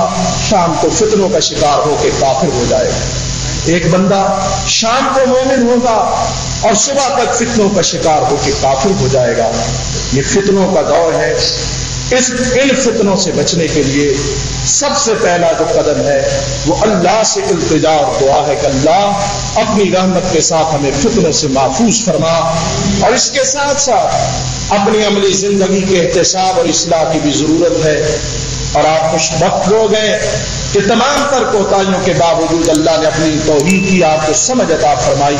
شام کو فتنوں کا شکار ہو کے کافر ہو جائے گا۔ ایک بندہ شام کو مومن ہوگا اور صبح تک فتنوں کا شکار ہو کے کافر ہو جائے گا۔ یہ فتنوں کا دور ہے۔ ان فتنوں سے بچنے کے لیے سب سے پہلا جو قدم ہے وہ اللہ سے التجا اور دعا ہے کہ اللہ اپنی رحمت کے ساتھ ہمیں فتنوں سے محفوظ فرما، اور اس کے ساتھ ساتھ اپنی عملی زندگی کے احتساب اور اصلاح کی بھی ضرورت ہے۔ اور آپ خوش بخت لوگ ہیں کہ تمام تر کوتاہیوں کے باوجود اللہ نے اپنی توحید کی آپ کو سمجھ عطا فرمائی،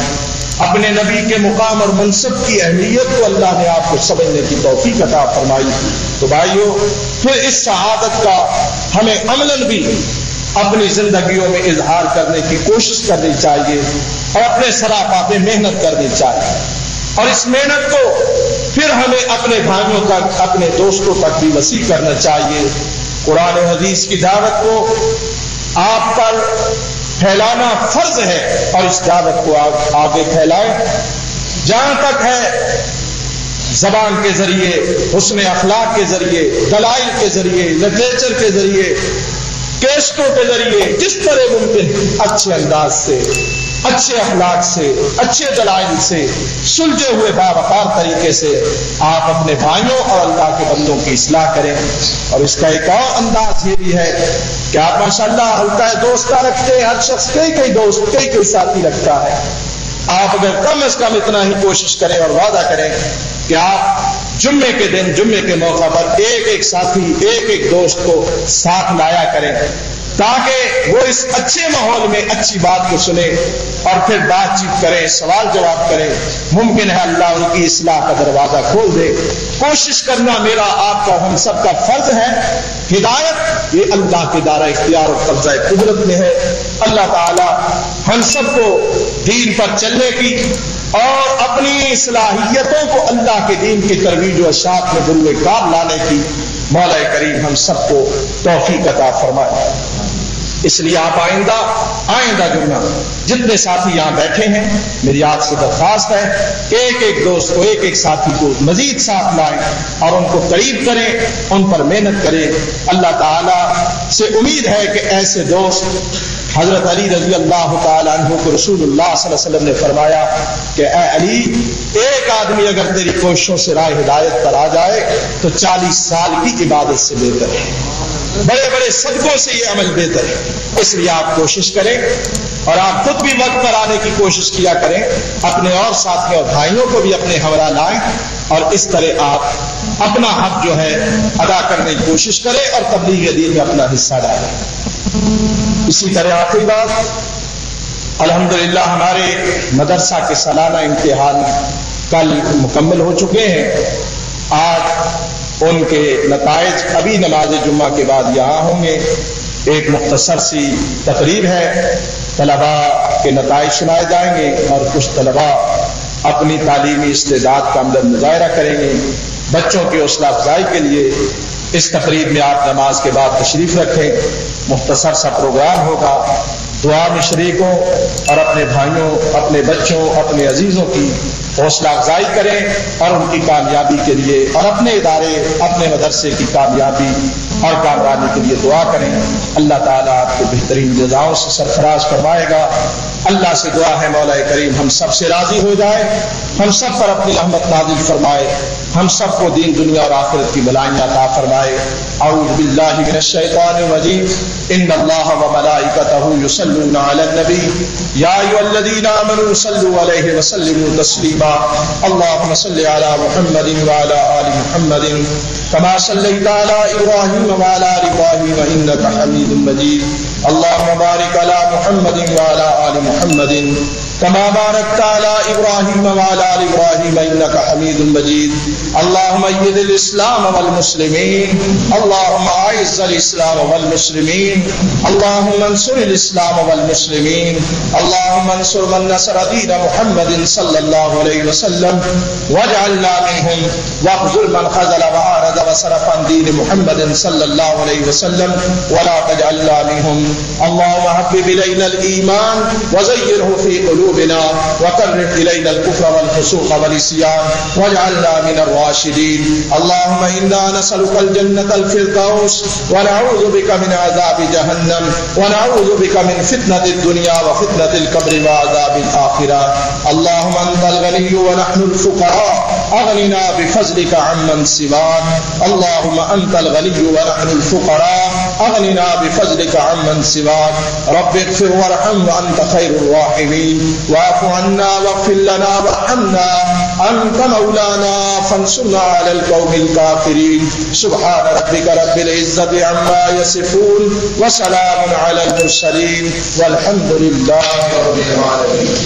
اپنے نبی کے مقام اور منصب کی اہمیت کو اللہ نے آپ کو سمجھنے کی توفیق عطا فرمائی۔ تو بھائیوں، پھر اس شہادت کا ہمیں عملاً بھی اپنی زندگیوں میں اظہار کرنے کی کوشش کرنی چاہیے، اور اپنے سراپا پہ محنت کرنی چاہیے، اور اس محنت کو پھر ہمیں اپنے بھائیوں تک، اپنے دوستوں تک بھی وسیع کرنا چاہیے۔ قرآن و حدیث کی دعوت کو آپ پر پھیلانا فرض ہے، اور اس دعوت کو آگے پھیلائیں جہاں تک ہے، زبان کے ذریعے، حسن اخلاق کے ذریعے، دلائل کے ذریعے، لٹریچر کے ذریعے، کیسٹوں کے ذریعے، جس طرح ممکن اچھے انداز سے، اچھے اخلاق سے، اچھے دلائل سے، سلجھے ہوئے باوقار طریقے سے آپ اپنے بھائیوں اور اللہ کے بندوں کی اصلاح کریں۔ اور اس کا ایک اور انداز یہ بھی ہے کہ آپ ماشاءاللہ حلقہ دوستہ رکھتے ہیں، ہر شخص کئی دوست، کئی ساتھی رکھتا ہے۔ آپ اگر کم از کم اتنا ہی کوشش کریں اور وعدہ کریں کہ آپ جمعے کے دن، جمعے کے موقع پر ایک ساتھی، ایک دوست کو ساتھ لایا کریں، تاکہ وہ اس اچھے ماحول میں اچھی بات کو سنے اور پھر بات چیت کریں، سوال جواب کریں۔ ممکن ہے اللہ ان کی اصلاح کا دروازہ کھول دے۔ کوشش کرنا میرا، آپ کا، ہم سب کا فرض ہے۔ ہدایت یہ اللہ کے دائرہ اختیار اور قبضہ قدرت میں ہے۔ اللہ تعالی ہم سب کو دین پر چلنے کی اور اپنی صلاحیتوں کو اللہ کے دین کی ترویج و اشاعت میں بروئے کار لانے کی مولا کریم ہم سب کو توفیق عطا فرمائے۔ اس لیے آپ آئندہ جمعہ جتنے ساتھی یہاں بیٹھے ہیں، میری آپ سے درخواست ہے کہ ایک دوست کو، ایک ساتھی کو مزید ساتھ لائیں اور ان کو قریب کریں، ان پر محنت کریں۔ اللہ تعالیٰ سے امید ہے کہ ایسے دوست، حضرت علی رضی اللہ تعالیٰ عنہ کو رسول اللہ صلی اللہ علیہ وسلم نے فرمایا کہ اے علی، ایک آدمی اگر تیری کوششوں سے راہ ہدایت پر آ جائے تو 40 سال کی عبادت سے بہتر ہے، بڑے بڑے صدقوں سے یہ عمل بہتر ہے۔ اس لیے آپ کوشش کریں، اور آپ خود بھی وقت پر آنے کی کوشش کیا کریں، اپنے اور ساتھیوں اور بھائیوں کو بھی اپنے ہمراہ لائیں، اور اس طرح آپ اپنا حق جو ہے ادا کرنے کی کوشش کریں اور تبلیغ دین میں اپنا حصہ ڈالیں۔ اسی طرح آخری بات، الحمدللہ ہمارے مدرسہ کے سالانہ امتحان کل مکمل ہو چکے ہیں۔ آج ان کے نتائج ابھی نماز جمعہ کے بعد یہاں ہوں گے۔ ایک مختصر سی تقریب ہے، طلباء کے نتائج سنائے جائیں گے، اور کچھ طلباء اپنی تعلیمی استعداد کا عمل مظاہرہ کریں گے۔ بچوں کی حوصلہ افزائی کے لیے اس تقریب میں آپ نماز کے بعد تشریف رکھیں۔ مختصر سا پروگرام ہوگا، دعا میں شریک ہوں اور اپنے بھائیوں، اپنے بچوں، اپنے عزیزوں کی حوصلہ افزائی کریں اور ان کی کامیابی کے لیے اور اپنے ادارے، اپنے مدرسے کی کامیابی اور کامرانی کے لیے دعا کریں۔ اللہ تعالیٰ آپ کو بہترین جزاؤں سے سرفراز فرمائے گا۔ اللہ سے دعا ہے مولا کریم ہم سب سے راضی ہو جائے، ہم سب پر اپنی رحمت نازل فرمائے، ہم سب کو دین، دنیا اور آخرت کی بھلائیاں عطا فرمائے۔ اعوذ باللہ من الشیطان الرجیم، ان اللہ وملائکتہ یصلون علی النبی یا ایھا الذین آمنوا صلوا علیہ وسلموا تسلیما۔ تسليما. اللهم صل على محمد وعلى آل محمد كما صليت على إبراهيم وعلى آل إبراهيم إنك حميد مجيد. اللهم بارك على محمد وعلى آل محمد كما باركت على إبراهيم وعلى آل إبراهيم إنك حميد مجيد. اللهم أيد الإسلام والمسلمين. اللهم أعز الإسلام والمسلمين. اللهم انصر الإسلام والمسلمين. اللهم انصر من نصر دين محمد صلى الله عليه وسلم واجعلنا منهم، واخذل من خذل وأعرض وصرف عن دين محمد صلى الله عليه وسلم ولا تجعلنا منهم. اللهم حبب إلينا الإيمان وزينه في قلوبنا وكره إلينا الكفر والفسوق والعصيان واجعلنا من الراشدين. اللهم إنا نسألك الجنة الفردوس ونعوذ بك من عذاب جهنم ونعوذ بك من فتنة الدنيا وفتنة القبر وعذاب الآخرة. اللهم أنت الغني ونحن الفقراء أغننا بفضلك عمن سواك. اللهم أنت الغني ونحن الفقراء أغننا بفضلك عمن سواك. رب اغفر وارحم وأنت خير الراحمين. واعف عنا واغفر لنا وارحمنا أنت مولانا فانصرنا على القوم الكافرين. سبحان ربك رب العزة عما يصفون وسلام على المرسلين والحمد لله رب العالمين.